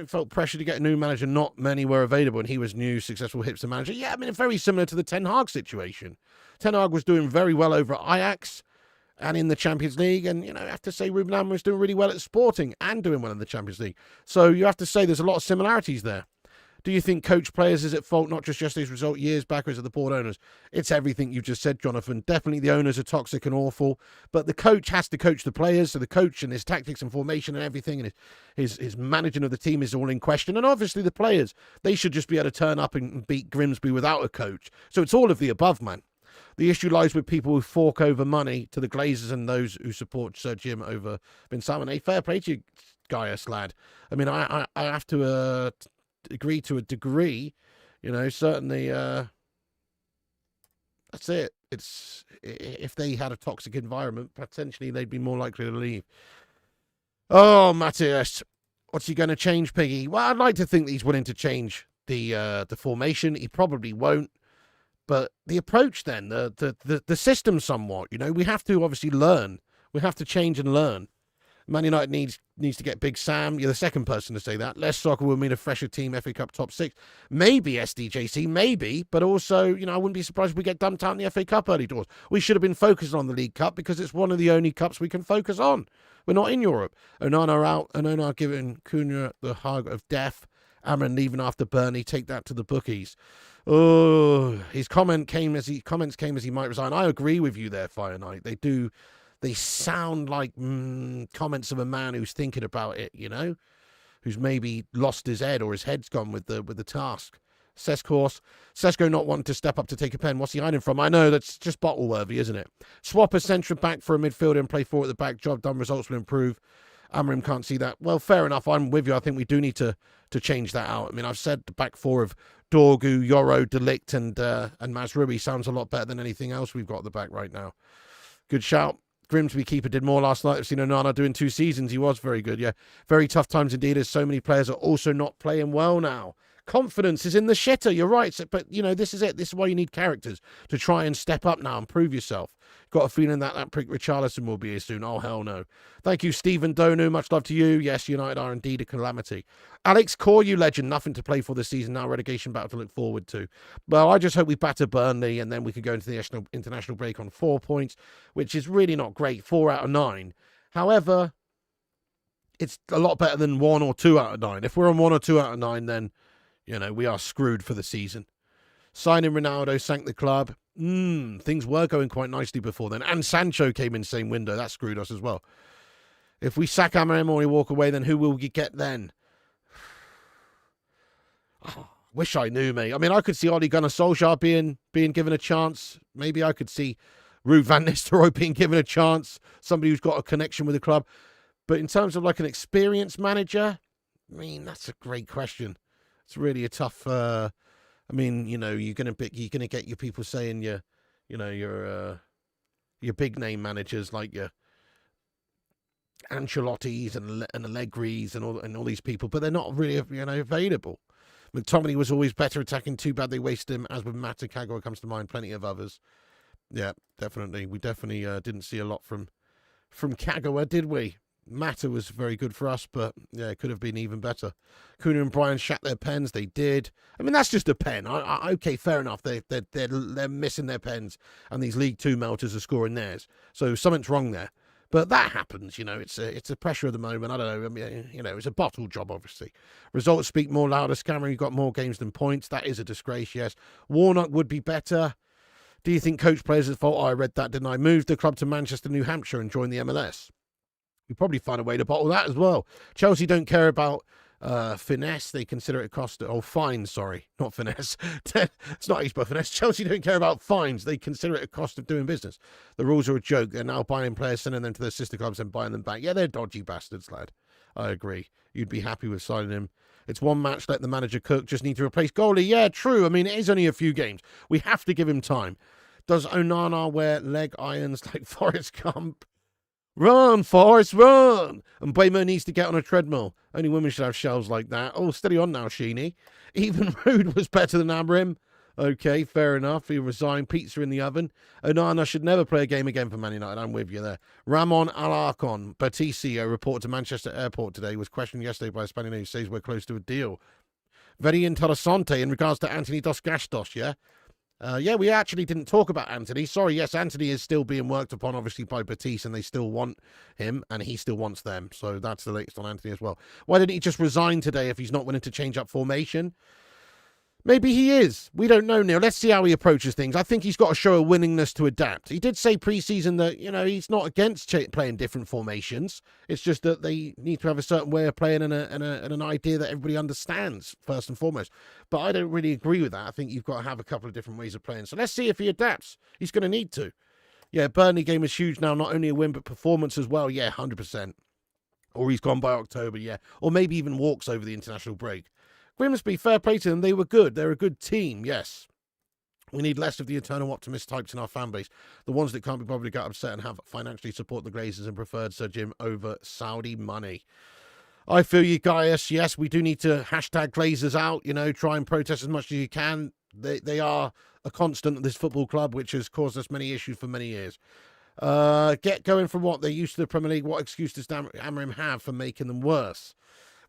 Speaker 1: felt pressure to get a new manager. Not many were available, and he was new, successful hipster manager. Yeah, I mean, it's very similar to the Ten Hag situation. Ten Hag was doing very well over at Ajax and in the Champions League, and, I have to say Ruben Amorim was doing really well at Sporting and doing well in the Champions League. So you have to say there's a lot of similarities there. Do you think coach players is at fault, not just yesterday's result, years back, or is it the board owners? It's everything you just said, Jonathan. Definitely the owners are toxic and awful, but the coach has to coach the players, so the coach and his tactics and formation and everything and his managing of the team is all in question. And obviously the players, they should just be able to turn up and beat Grimsby without a coach. So it's all of the above, man. The issue lies with people who fork over money to the Glazers and those who support Sir Jim over Bin Salman. Hey, fair play to you, Gaius, lad. I mean, I have to agree to a degree, certainly that's it. It's if they had a toxic environment, potentially they'd be more likely to leave. Oh, Matthias, what's he going to change, Piggy? Well, I'd like to think that he's willing to change the formation. He probably won't, but the approach then, the system somewhat, we have to obviously learn. We have to change and learn. Man United needs to get Big Sam. You're the second person to say that. Less soccer will mean a fresher team, FA Cup top 6. Maybe SDJC, maybe. But also, I wouldn't be surprised if we get dumped out in the FA Cup early doors. We should have been focused on the League Cup because it's one of the only cups we can focus on. We're not in Europe. Onana out. Onana giving Cunha the hug of death. Amorim leaving after Burnley. Take that to the bookies. Oh, his comments came as he might resign. I agree with you there, Fire Knight. They sound like comments of a man who's thinking about it, who's maybe lost his head or his head's gone with the task. Sesko not wanting to step up to take a pen. What's he hiding from? I know, that's just bottle-worthy, isn't it? Swap a centre back for a midfielder and play forward at the back. Job done, results will improve. Amorim can't see that. Well, fair enough. I'm with you. I think we do need to change that out. I mean, I've said the back four of Dorgu, Yoro, Delict, and Mazraoui sounds a lot better than anything else we've got at the back right now. Good shout. Grimsby keeper did more last night. I've seen Onana doing 2 seasons. He was very good, yeah. Very tough times indeed, as so many players are also not playing well now. Confidence is in the shitter, you're right. But, this is it. This is why you need characters to try and step up now and prove yourself. Got a feeling that prick Richarlison will be here soon. Oh, hell no. Thank you, Stephen Donu. Much love to you. Yes, United are indeed a calamity. Alex Core, you legend. Nothing to play for this season. Now relegation battle to look forward to. Well, I just hope we batter Burnley and then we can go into the international break on 4 points, which is really not great. 4 out of 9. However, it's a lot better than 1 or 2 out of 9. If we're on 1 or 2 out of 9, then, we are screwed for the season. Signing Ronaldo sank the club. Things were going quite nicely before then. And Sancho came in the same window. That screwed us as well. If we sack Amorim or we walk away, then who will we get then? Wish I knew, mate. I mean, I could see Ole Gunnar Solskjaer being given a chance. Maybe I could see Ruud van Nistelrooy being given a chance. Somebody who's got a connection with the club. But in terms of like an experienced manager, I mean, that's a great question. It's really a tough... you're gonna get your people saying your big name managers like your Ancelottis and Allegris and all these people, but they're not really available. McTominay was always better attacking. Too bad they wasted him. As with Mata, Kagawa comes to mind. Plenty of others. Yeah, definitely. We definitely didn't see a lot from Kagawa, did we? Mata was very good for us, but yeah, it could have been even better. Cunha and Bryan shat their pens. They did. I mean, that's just a pen. Okay, fair enough. They're missing their pens, and these League Two melters are scoring theirs. So something's wrong there. But that happens, It's a pressure of the moment. I don't know. I mean, it's a bottle job, obviously. Results speak more louder. Scammer, got more games than points. That is a disgrace. Yes, Warnock would be better. Do you think coach players at fault? Oh, I read that, didn't I? Moved the club to Manchester, New Hampshire, and joined the MLS. We probably find a way to bottle that as well. Chelsea don't care about finesse. They consider it a cost. Oh, fines, sorry. Not finesse. It's not Eastbourne finesse. Chelsea don't care about fines. They consider it a cost of doing business. The rules are a joke. They're now buying players, sending them to their sister clubs and buying them back. Yeah, they're dodgy bastards, lad. I agree. You'd be happy with signing him. It's one match. Let the manager cook. Just need to replace goalie. Yeah, true. I mean, it is only a few games. We have to give him time. Does Onana wear leg irons like Forrest Gump? Run, Forrest, run! And Baymo needs to get on a treadmill. Only women should have shells like that. Oh, steady on now, Sheeny. Even Rude was better than Amorim. Okay, fair enough. He resigned. Pizza in the oven. Onana should never play a game again for Man United. I'm with you there. Ramon Alarcon, Baticio, reported to Manchester Airport today, was questioned yesterday by a Spanish news, says we're close to a deal. Very interessante in regards to Anthony Dos Gastos, yeah? Yeah, we actually didn't talk about Anthony. Sorry, yes, Anthony is still being worked upon, obviously, by Batiste, and they still want him, and he still wants them. So that's the latest on Anthony as well. Why didn't he just resign today if he's not willing to change up formation? Maybe he is. We don't know, Neil. Let's see how he approaches things. I think he's got to show a willingness to adapt. He did say pre-season that, he's not against playing different formations. It's just that they need to have a certain way of playing and an idea that everybody understands, first and foremost. But I don't really agree with that. I think you've got to have a couple of different ways of playing. So let's see if he adapts. He's going to need to. Yeah, Burnley game is huge now. Not only a win, but performance as well. Yeah, 100%. Or he's gone by October, yeah. Or maybe even walks over the international break. Grimsby, fair play to them. They were good. They're a good team, yes. We need less of the eternal optimist types in our fan base. The ones that can't be bothered to get upset and have financially support the Glazers and preferred Sir Jim over Saudi money. I feel you, Gaius. Yes, we do need to hashtag Glazers out, try and protest as much as you can. They are a constant at this football club, which has caused us many issues for many years. Get going from what they're used to the Premier League. What excuse does Amorim have for making them worse?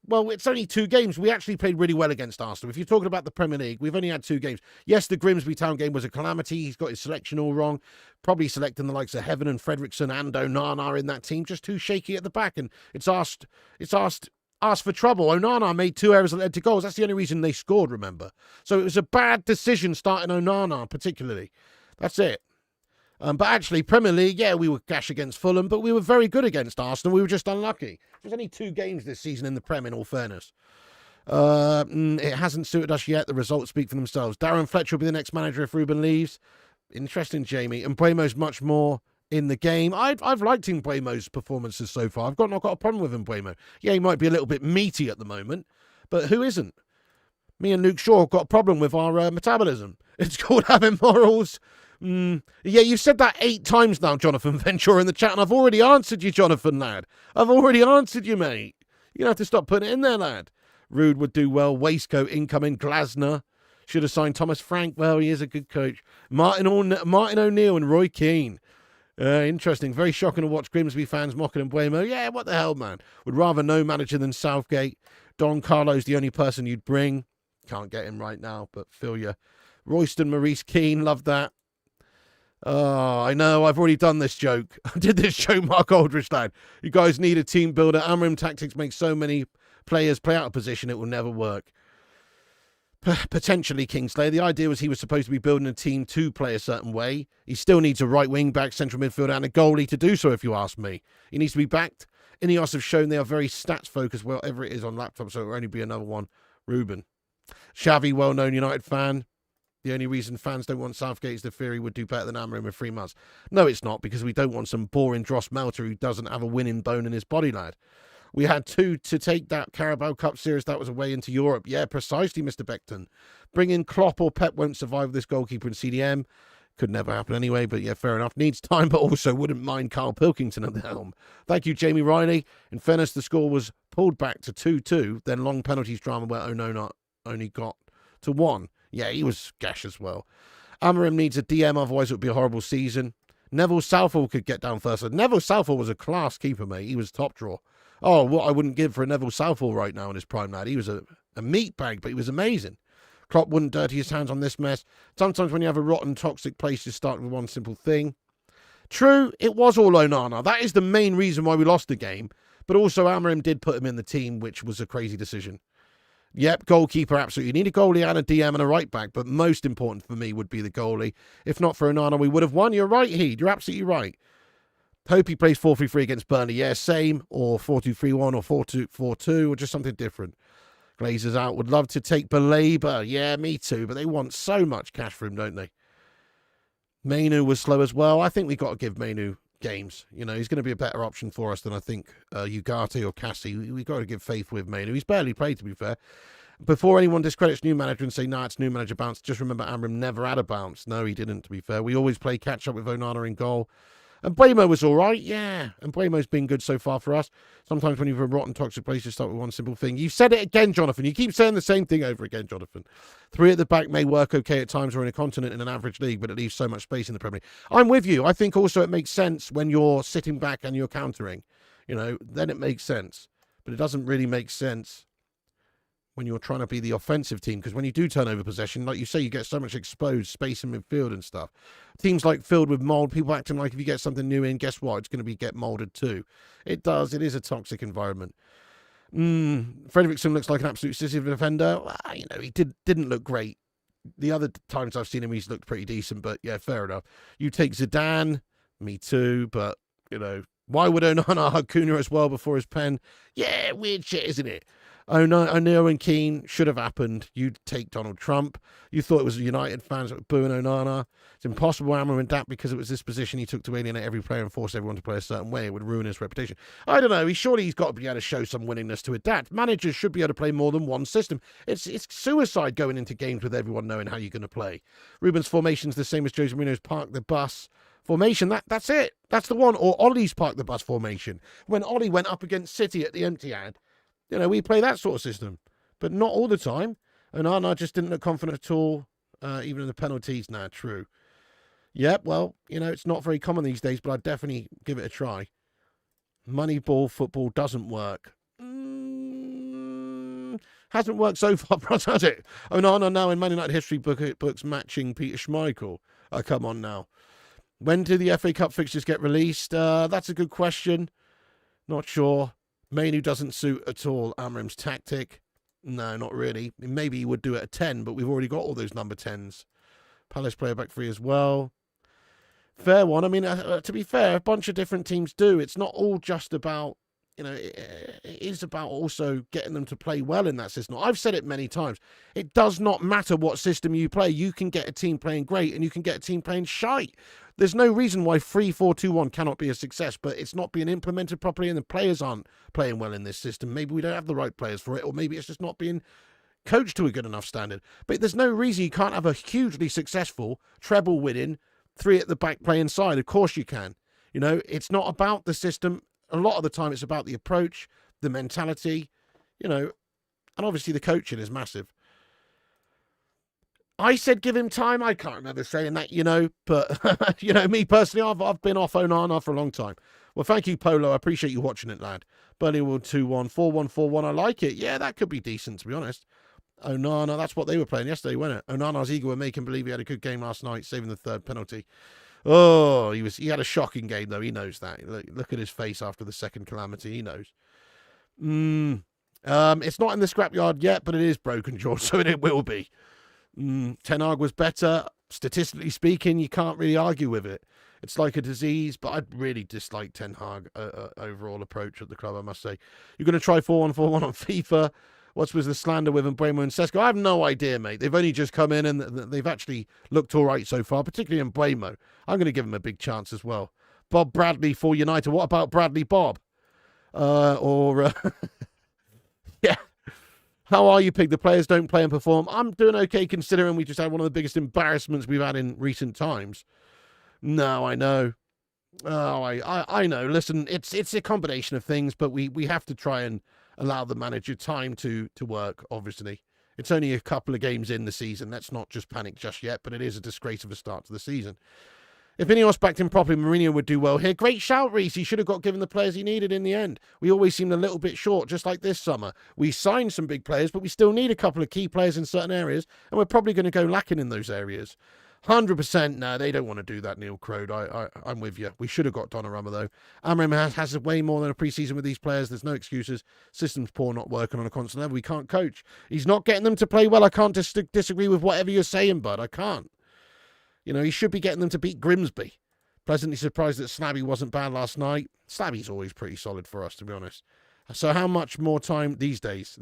Speaker 1: Well, it's only 2 games. We actually played really well against Arsenal. If you're talking about the Premier League, we've only had 2 games. Yes, the Grimsby Town game was a calamity. He's got his selection all wrong. Probably selecting the likes of Heaven and Fredrickson and Onana in that team. Just too shaky at the back. And it's asked for trouble. Onana made 2 errors that led to goals. That's the only reason they scored, remember. So it was a bad decision starting Onana, particularly. That's it. But actually, Premier League, yeah, we were gash against Fulham, but we were very good against Arsenal. We were just unlucky. There's only 2 games this season in the Prem, in all fairness. It hasn't suited us yet. The results speak for themselves. Darren Fletcher will be the next manager if Ruben leaves. Interesting, Jamie. And Mbuemo's much more in the game. I've liked Mbuemo's performances so far. I've not got a problem with Mbuemo. Yeah, he might be a little bit meaty at the moment, but who isn't? Me and Luke Shaw have got a problem with our metabolism. It's called having morals. Yeah, you've said that 8 times now, Jonathan Ventura, in the chat, and I've already answered you, Jonathan, lad. I've already answered you, mate. You're going to have to stop putting it in there, lad. Rude would do well. Waistcoat incoming. Glasner. Should have signed Thomas Frank. Well, he is a good coach. Martin O'Neill and Roy Keane. Interesting. Very shocking to watch Grimsby fans mocking Mbuemo. Yeah, what the hell, man. Would rather no manager than Southgate. Don Carlo's the only person you'd bring. Can't get him right now, but feel you. Royston Maurice Keane. Love that. Oh, I know. I've already done this joke. I did this joke, Mark Aldrich, lad. You guys need a team builder. Amorim tactics make so many players play out of position, it will never work. Potentially, Kingslayer. The idea was he was supposed to be building a team to play a certain way. He still needs a right wing back, central midfielder, and a goalie to do so, if you ask me. He needs to be backed. Ineos have shown they are very stats focused, whatever it is on laptop, so it will only be another one. Ruben. Xavi, well-known United fan. The only reason fans don't want Southgate is the theory would do better than Amorim in 3 months. No, it's not, because we don't want some boring Dross Melter who doesn't have a winning bone in his body, lad. We had 2 to take that Carabao Cup series. That was a way into Europe. Yeah, precisely, Mr. Beckton. Bringing Klopp or Pep won't survive this goalkeeper in CDM. Could never happen anyway, but yeah, fair enough. Needs time, but also wouldn't mind Carl Pilkington at the helm. Thank you, Jamie Riley. In fairness, the score was pulled back to 2-2, then long penalties drama where Onana only got to 1. Yeah, he was gash as well. Amorim needs a DM, otherwise it would be a horrible season. Neville Southall could get down first. Neville Southall was a class keeper, mate. He was top draw. Oh, what I wouldn't give for a Neville Southall right now in his prime, lad. He was a meat bag, but he was amazing. Klopp wouldn't dirty his hands on this mess. Sometimes when you have a rotten, toxic place, you start with one simple thing. True, it was all Onana. That is the main reason why we lost the game. But also Amorim did put him in the team, which was a crazy decision. Yep, goalkeeper, absolutely. You need a goalie and a DM and a right back, but most important for me would be the goalie. If not for Onana, we would have won. You're right, Heed. You're absolutely right. Hope he plays 4-3-3 against Burnley. Yeah, same. Or 4-2-3-1 or 4-2-4-2 or just something different. Glazers out. Would love to take Belabor. Yeah, me too. But they want so much cash for him, don't they? Mainu was slow as well. I think we've got to give Mainu games. You know, he's going to be a better option for us than I think Ugarte or Cassie. We've got to give faith with Mainu. He's barely played, to be fair. Before anyone discredits new manager and say, nah, it's new manager bounce, just remember Amorim never had a bounce. No, he didn't, to be fair. We always play catch-up with Onana in goal. And Bremo was all right, yeah. And Bremo's been good so far for us. Sometimes when you're in a rotten, toxic place, you start with one simple thing. You've said it again, Jonathan. You keep saying the same thing over again, Jonathan. 3 at the back may work okay at times. We're in a continent in an average league, but it leaves so much space in the Premier League. I'm with you. I think also it makes sense when you're sitting back and you're countering. Then it makes sense. But it doesn't really make sense when you're trying to be the offensive team, because when you do turn over possession, like you say, you get so much exposed space in midfield and stuff. Teams like filled with mould, people acting like if you get something new in, guess what? It's going to get moulded too. It does. It is a toxic environment. Fredrickson looks like an absolute sissy defender. Well, he didn't look great. The other times I've seen him, he's looked pretty decent, but yeah, fair enough. You take Zidane, me too, but, why would Onana hug Cunha as well before his pen? Yeah, weird shit, isn't it? O'Neill and Keane should have happened. You'd take Donald Trump. You thought it was United fans that were booing Onana. It's impossible Amorim and that because it was this position he took to alienate every player and force everyone to play a certain way. It would ruin his reputation. I don't know. He's got to be able to show some willingness to adapt. Managers should be able to play more than one system. It's suicide going into games with everyone knowing how you're going to play. Ruben's formation's the same as Jose Mourinho's park the bus formation. That's it. That's the one. Or Ollie's park the bus formation. When Ollie went up against City at the empty ad, we play that sort of system, but not all the time. And Onana just didn't look confident at all, even in the penalties. Nah, true. Yep, well, it's not very common these days, but I'd definitely give it a try. Moneyball football doesn't work. Hasn't worked so far, has it? Onana now in Man United history books matching Peter Schmeichel. Oh, come on now. When do the FA Cup fixtures get released? That's a good question. Not sure. Mainu doesn't suit at all Amorim's tactic. No, not really. Maybe he would do it at 10, but we've already got all those number 10s. Palace player back 3 as well. Fair one. I mean, to be fair, a bunch of different teams do. It's not all just about, it is about also getting them to play well in that system. I've said it many times. It does not matter what system you play. You can get a team playing great and you can get a team playing shite. There's no reason why 3-4-2-1 cannot be a success, but it's not being implemented properly and the players aren't playing well in this system. Maybe we don't have the right players for it, or maybe it's just not being coached to a good enough standard. But there's no reason you can't have a hugely successful treble winning 3 at the back playing side. Of course you can. It's not about the system. A lot of the time it's about the approach, the mentality, and obviously the coaching is massive. I said give him time. I can't remember saying that, but, me personally, I've been off Onana for a long time. Well, thank you, Polo. I appreciate you watching it, lad. Burnley 2-1, 4-1, 4-1. I like it. Yeah, that could be decent, to be honest. Onana, that's what they were playing yesterday, wasn't it? Onana's ego were making believe he had a good game last night, saving the 3rd penalty. Oh, he had a shocking game, though. He knows that. Look at his face after the 2nd calamity. He knows. It's not in the scrapyard yet, but it is broken, George, so it will be. Ten Hag was better. Statistically speaking, you can't really argue with it. It's like a disease, but I'd really dislike Ten Hag overall approach at the club, I must say. You're going to try 4-1-4-1 on FIFA. What was the slander with Mbeumo and Sesko? I have no idea, mate. They've only just come in and they've actually looked all right so far, particularly Mbeumo. I'm going to give him a big chance as well. Bob Bradley for United. What about Bradley Bob? Yeah. How are you, Pig? The players don't play and perform. I'm doing okay considering we just had one of the biggest embarrassments we've had in recent times. No, I know. Oh, I know. Listen, it's a combination of things, but we have to try and allow the manager time to work, obviously. It's only a couple of games in the season. Let's not just panic just yet, but it is a disgrace of a start to the season. If Ineos backed him properly, Mourinho would do well here. Great shout, Reece. He should have got given the players he needed in the end. We always seemed a little bit short, just like this summer. We signed some big players, but we still need a couple of key players in certain areas, and we're probably going to go lacking in those areas. 100%, no, they don't want to do that, Neil Crode. I'm with you. We should have got Donnarumma, though. Amorim has way more than a pre-season with these players. There's no excuses. System's poor, not working on a constant level. We can't coach. He's not getting them to play well. I can't disagree with whatever you're saying, bud. I can't. He should be getting them to beat Grimsby. Pleasantly surprised that Slabby wasn't bad last night. Slabby's always pretty solid for us, to be honest. So how much more time these days?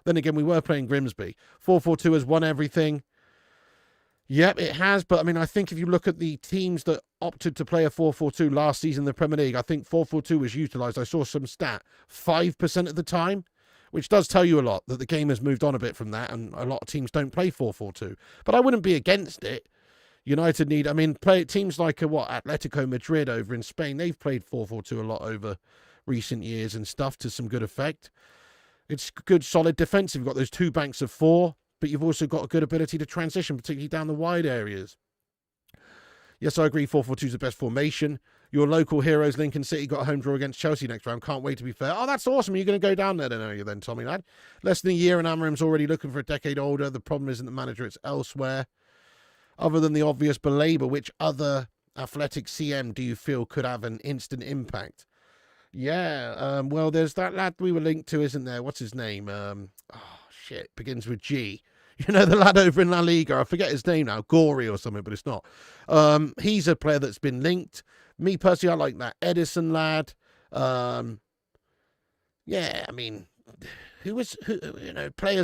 Speaker 1: Then again, we were playing Grimsby. 4-4-2 has won everything. Yep, it has. But, I think if you look at the teams that opted to play a 4-4-2 last season in the Premier League, I think 4-4-2 was utilised. I saw some stat, 5% of the time, which does tell you a lot, that the game has moved on a bit from that, and a lot of teams don't play 4-4-2. But I wouldn't be against it. United need, teams like Atletico Madrid over in Spain, they've played 4-4-2 a lot over recent years and stuff to some good effect. It's good, solid defensive. You've got those two banks of four, but you've also got a good ability to transition, particularly down the wide areas. Yes, I agree, 4-4-2 is the best formation. Your local heroes, Lincoln City, got a home draw against Chelsea next round. Can't wait to be fair. Oh, that's awesome. You're going to go down there, don't you then, Tommy lad? Less than a year and Amorim's already looking for a decade older. The problem isn't the manager, it's elsewhere. Other than the obvious Baleba, which other athletic CM do you feel could have an instant impact? Yeah, well, there's that lad we were linked to, isn't there? What's his name? Begins with G. You know, the lad over in La Liga. I forget his name now. Gory or something, but it's not. He's a player that's been linked. Me, personally, I like that Edison lad. Players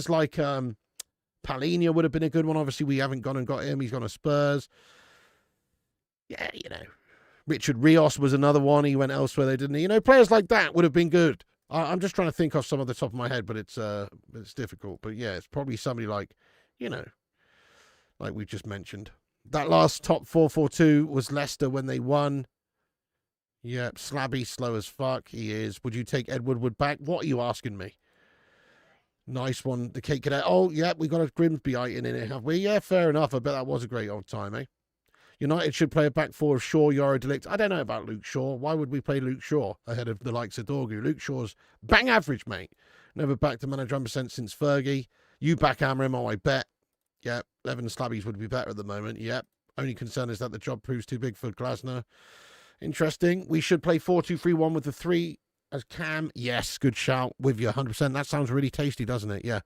Speaker 1: like Palhinha would have been a good one. Obviously, we haven't gone and got him. He's gone to Spurs. Yeah, Richard Rios was another one. He went elsewhere, they didn't. Players like that would have been good. I'm just trying to think off some of the top of my head, but it's difficult. But yeah, it's probably somebody like we just mentioned. That last top 4-4-2 was Leicester when they won. Yep, Slabby, slow as fuck. He is. Would you take Ed Woodward back? What are you asking me? Nice one. The Cake Cadet. Oh, yeah, we got a Grimsby item in it, have we? Yeah, fair enough. I bet that was a great old time, eh? United should play a back four of Shaw, Yoro, Delict. I don't know about Luke Shaw. Why would we play Luke Shaw ahead of the likes of Dorgu? Luke Shaw's bang average, mate. Never backed a manager 100% since Fergie. You back Amorim, oh, I bet. Yep, Levin Slabbies would be better at the moment. Yep. Only concern is that the job proves too big for Glasner. Interesting. We should play 4-2-3-1 with the 3 as Cam. Yes, good shout. With you 100%. That sounds really tasty, doesn't it? Yeah.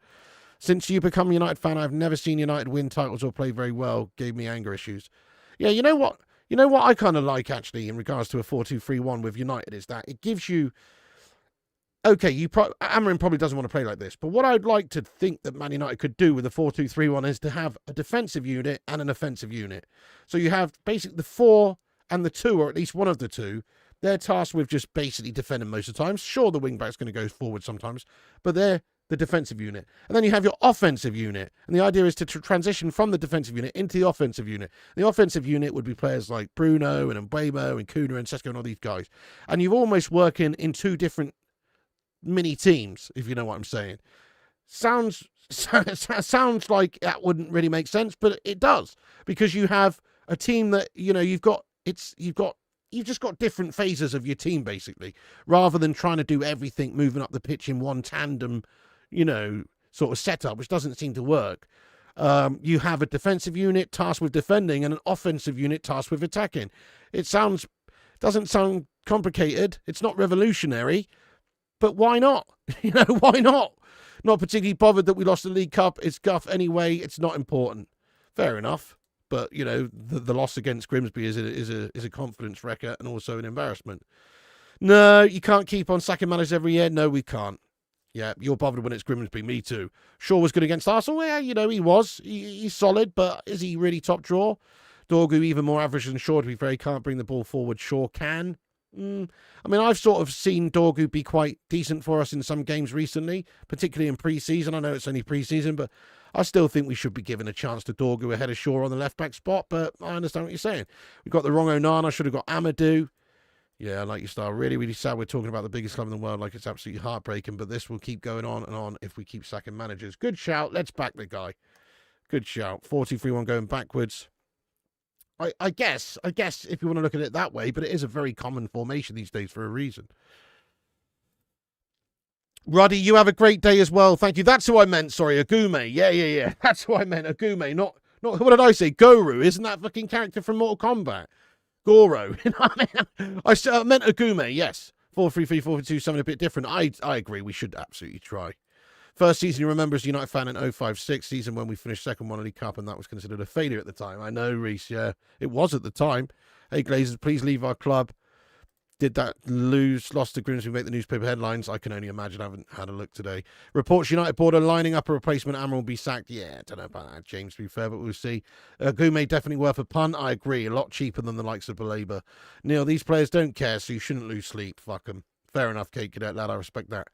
Speaker 1: Since you become a United fan, I've never seen United win titles or play very well. Gave me anger issues. Yeah, you know what? You know what I kind of like, actually, in regards to a 4-2-3-1 with United is that it gives you... Okay, Amorim probably doesn't want to play like this, but what I'd like to think that Man United could do with a 4-2-3-1 is to have a defensive unit and an offensive unit. So you have basically the 4 and the 2, or at least one of the 2, they're tasked with just basically defending most of the time. Sure, the wing-back's going to go forward sometimes, but they're the defensive unit. And then you have your offensive unit, and the idea is to transition from the defensive unit into the offensive unit. The offensive unit would be players like Bruno and Mbeumo and Kuna and Sesko and all these guys. And you're almost working in 2 different mini teams, if you know what I'm saying. Sounds like that wouldn't really make sense, but it does, because you have a team that you've just got different phases of your team, basically, rather than trying to do everything moving up the pitch in one tandem, sort of setup, which doesn't seem to work. You have a defensive unit tasked with defending and an offensive unit tasked with attacking. Doesn't sound complicated. It's not revolutionary, but why not? Why not? Not particularly bothered that we lost the League Cup. It's guff anyway. It's not important. Fair enough. But, the loss against Grimsby is a confidence wrecker and also an embarrassment. No, you can't keep on sacking managers every year. No, we can't. Yeah, you're bothered when it's Grimsby. Me too. Shaw was good against Arsenal. Yeah, he was. He's solid, but is he really top draw? Dorgu even more average than Shaw, to be fair. He can't bring the ball forward. Shaw can. I've sort of seen Dorgu be quite decent for us in some games recently, particularly in pre-season. I know it's only pre-season, but I still think we should be given a chance to Dorgu ahead of Shaw on the left-back spot, but I understand what you're saying. We've got the wrong Onana. Should have got Amadou. Yeah, I like your style. Really, really sad we're talking about the biggest club in the world like it's absolutely heartbreaking, but this will keep going on and on if we keep sacking managers. Good shout. Let's back the guy. Good shout. 4-2-3-1 going backwards. I guess if you want to look at it that way, but it is a very common formation these days for a reason. Ruddy, you have a great day as well. Thank you. That's who I meant. Sorry, Agume. Yeah. That's who I meant. Agume. Not what did I say? Goru. Isn't that fucking character from Mortal Kombat? Goro. I meant Agume. Yes. 4-3-3, 4-2, something a bit different. I agree. We should absolutely try. First season you remember as a United fan in 05-06 season when we finished second one in the League Cup, and that was considered a failure at the time. I know, Reese, yeah. It was at the time. Hey, Glazers, please leave our club. Did that lost to Grimsby make the newspaper headlines? I can only imagine. I haven't had a look today. Reports United board are lining up a replacement. Amorim will be sacked. Yeah, I don't know about that, James, to be fair, but we'll see. Goumet definitely worth a punt. I agree. A lot cheaper than the likes of Baleba. Neil, these players don't care, so you shouldn't lose sleep. Fuck them. Fair enough, Kate Cadet lad. I respect that.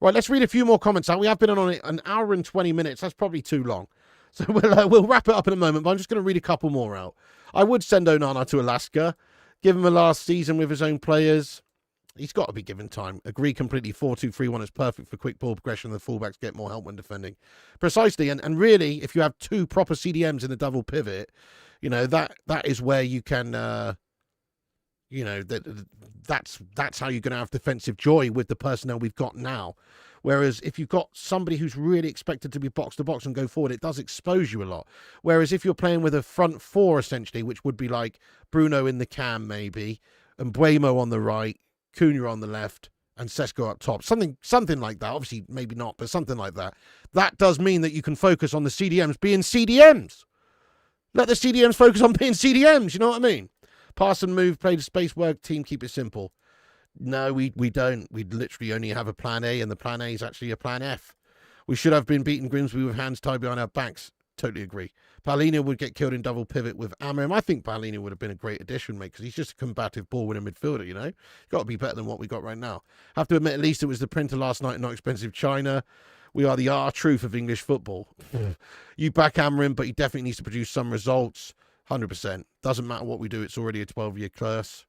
Speaker 1: Right, let's read a few more comments out. We have been on it an hour and 20 minutes. That's probably too long. So we'll wrap it up in a moment, but I'm just going to read a couple more out. I would send Onana to Alaska, give him a last season with his own players. He's got to be given time. Agree completely. 4-2-3-1 is perfect for quick ball progression. The fullbacks get more help when defending. Precisely. And really, if you have two proper CDMs in the double pivot, that is where you can, that's how you're going to have defensive joy with the personnel we've got now. Whereas if you've got somebody who's really expected to be box to box and go forward, it does expose you a lot. Whereas if you're playing with a front four, essentially, which would be like Bruno in the cam, maybe, and Buemo on the right, Cunha on the left, and Sesko up top. Something like that. Obviously, maybe not, but something like that. That does mean that you can focus on the CDMs being CDMs. Let the CDMs focus on being CDMs, you know what I mean? Pass and move, play the space work, team, keep it simple. No, we don't. We literally only have a plan A, and the plan A is actually a plan F. We should have been beating Grimsby with hands tied behind our backs. Totally agree. Paulino would get killed in double pivot with Amorim. I think Paulino would have been a great addition, mate, because he's just a combative ball-winning midfielder, He's got to be better than what we got right now. Have to admit, at least it was the printer last night and not expensive China. We are the R-truth of English football. You back Amorim, but he definitely needs to produce some results. 100%. Doesn't matter what we do, it's already a 12-year curse.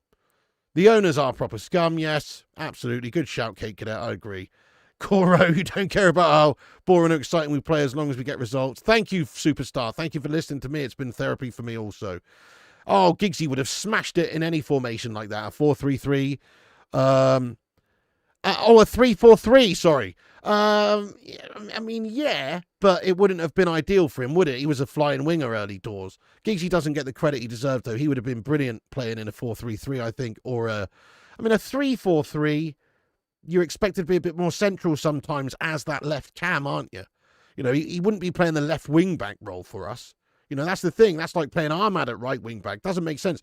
Speaker 1: The owners are proper scum, yes. Absolutely. Good shout, Kate Cadet, I agree. Coro, you don't care about how boring or exciting we play as long as we get results. Thank you, Superstar. Thank you for listening to me. It's been therapy for me also. Oh, Giggsy would have smashed it in any formation like that. A 4-3-3. A 3-4-3, sorry. Yeah, but it wouldn't have been ideal for him, would it? He was a flying winger early doors. Giggsy doesn't get the credit he deserved, though. He would have been brilliant playing in a 4-3-3, I think, or a 3-4-3. You're expected to be a bit more central sometimes as that left cam, aren't you? He wouldn't be playing the left wing back role for us. That's the thing. That's like playing Ahmad at right wing back. Doesn't make sense.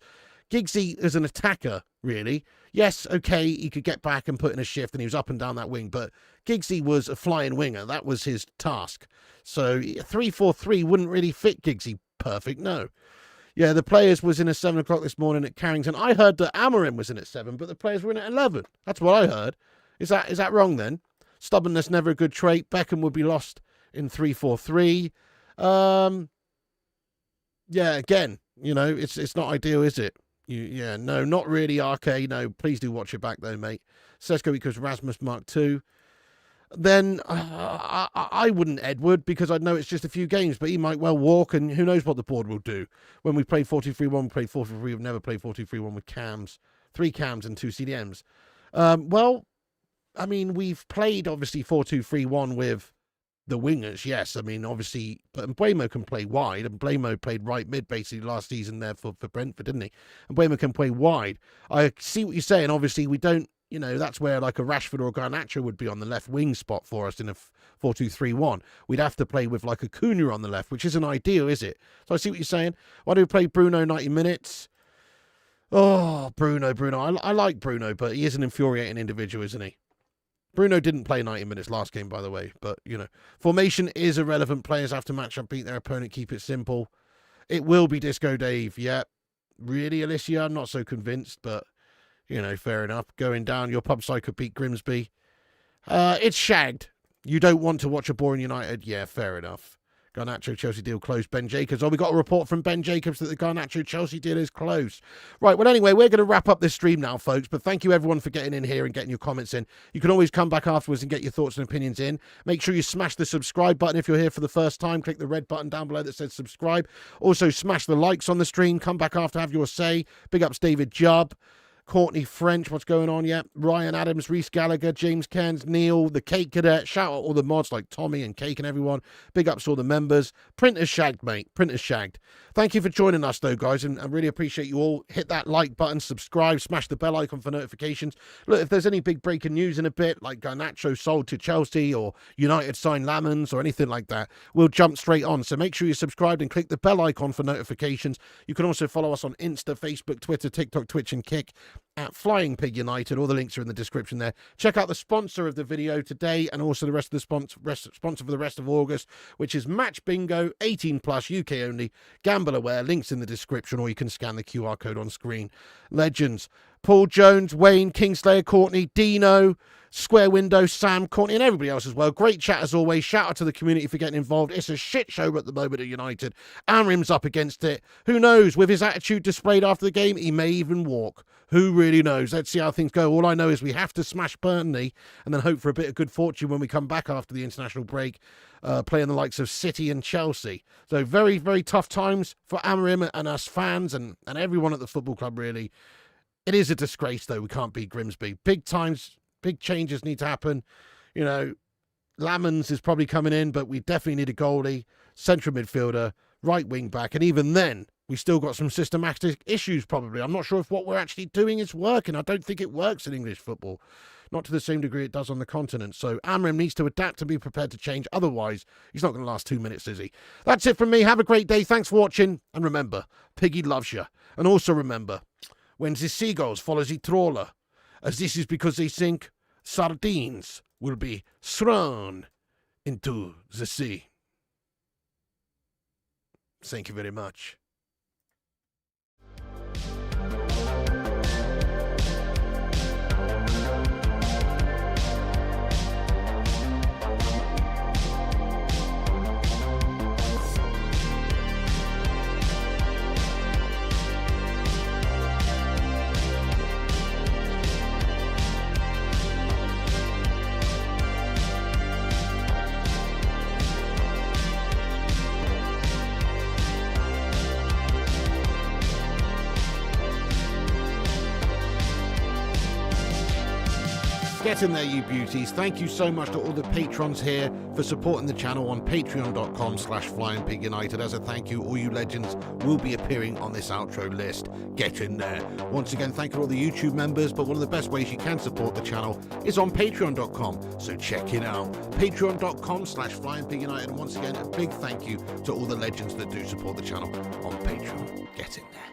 Speaker 1: Giggsy is an attacker, really. Yes, okay, he could get back and put in a shift and he was up and down that wing, but Giggsy was a flying winger. That was his task. So 3-4-3 wouldn't really fit Giggsy perfect, no. Yeah, the players was in at 7 o'clock this morning at Carrington. I heard that Amorim was in at 7, but the players were in at 11. That's what I heard. Is that wrong then? Stubbornness, never a good trait. Beckham would be lost in 3-4-3. Yeah, again, it's not ideal, is it? No, not really, RK. No, please do watch it back though, mate. Sesko equals Rasmus Mark II. Then I wouldn't Edward because I'd know it's just a few games, but he might well walk, and who knows what the board will do. When we played 4-2-3-1, we played 4-3-3. We've never played 4-2-3-1 with cams, 3 cams and 2 CDMs. We've played obviously 4-2-3-1 with the wingers, yes. Obviously, but Buemo can play wide, and Buemo played right mid basically last season there for Brentford, didn't he? And Buemo can play wide. I see what you're saying. Obviously, we don't, that's where like a Rashford or a Garnacho would be on the left wing spot for us in a 4-2-3-1. We'd have to play with like a Cunha on the left, which isn't ideal, is it? So I see what you're saying. Why do we play Bruno 90 minutes? Oh, Bruno. I like Bruno, but he is an infuriating individual, isn't he? Bruno didn't play 90 minutes last game, by the way, but, formation is irrelevant. Players have to match up, beat their opponent, keep it simple. It will be Disco Dave, yeah. Really, Alicia? I'm not so convinced, but, fair enough. Going down, your pub side could beat Grimsby. It's shagged. You don't want to watch a boring United? Yeah, fair enough. Garnacho Chelsea deal closed. Ben Jacobs. Oh, we got a report from Ben Jacobs that the Garnacho Chelsea deal is closed. Right, well, anyway, we're going to wrap up this stream now, folks. But thank you, everyone, for getting in here and getting your comments in. You can always come back afterwards and get your thoughts and opinions in. Make sure you smash the subscribe button if you're here for the first time. Click the red button down below that says subscribe. Also, smash the likes on the stream. Come back after, have your say. Big ups, David Jubb. Courtney French, what's going on? Yeah. Ryan Adams, Reese Gallagher, James Cairns, Neil, the Cake Cadet. Shout out all the mods like Tommy and Cake and everyone. Big ups to all the members. Printer's shagged, mate. Printer's shagged. Thank you for joining us, though, guys, and I really appreciate you all. Hit that like button, subscribe, smash the bell icon for notifications. Look, if there's any big breaking news in a bit, like Garnacho sold to Chelsea or United signed Lammens or anything like that, we'll jump straight on. So make sure you're subscribed and click the bell icon for notifications. You can also follow us on Insta, Facebook, Twitter, TikTok, Twitch, and Kick. at Flying Pig United. All the links are in the description there. Check out the sponsor of the video today and also the rest of the sponsor for the rest of August, which is Match Bingo, 18 plus, UK only, gamble aware. Links in the description, or you can scan the QR code on screen. Legends: Paul Jones, Wayne, Kingslayer, Courtney, Dino, Square Window, Sam, Courtney, and everybody else as well. Great chat as always. Shout out to the community for getting involved. It's a shit show at the moment at United. Amorim's up against it. Who knows? With his attitude displayed after the game, he may even walk. Who really knows? Let's see how things go. All I know is we have to smash Burnley and then hope for a bit of good fortune when we come back after the international break, playing the likes of City and Chelsea. So very, very tough times for Amorim and us fans and everyone at the football club, really. It is a disgrace, though. We can't beat Grimsby. Big times, big changes need to happen. You know, Lammens is probably coming in, but we definitely need a goalie, central midfielder, right wing back, and even then, we still got some systematic issues, probably. I'm not sure if what we're actually doing is working. I don't think it works in English football. Not to the same degree it does on the continent. So Amorim needs to adapt and be prepared to change. Otherwise, he's not going to last 2 minutes, is he? That's it from me. Have a great day. Thanks for watching. And remember, Piggy loves you. And also remember, when the seagulls follow the trawler, as this is because they think sardines will be thrown into the sea. Thank you very much. Get in there, you beauties. Thank you so much to all the patrons here for supporting the channel on patreon.com/FlyingPigUnited. As a thank you, all you legends will be appearing on this outro list. Get in there. Once again, thank you to all the YouTube members, but one of the best ways you can support the channel is on patreon.com, so check it out. Patreon.com/FlyingPigUnited. And once again, a big thank you to all the legends that do support the channel on Patreon. Get in there.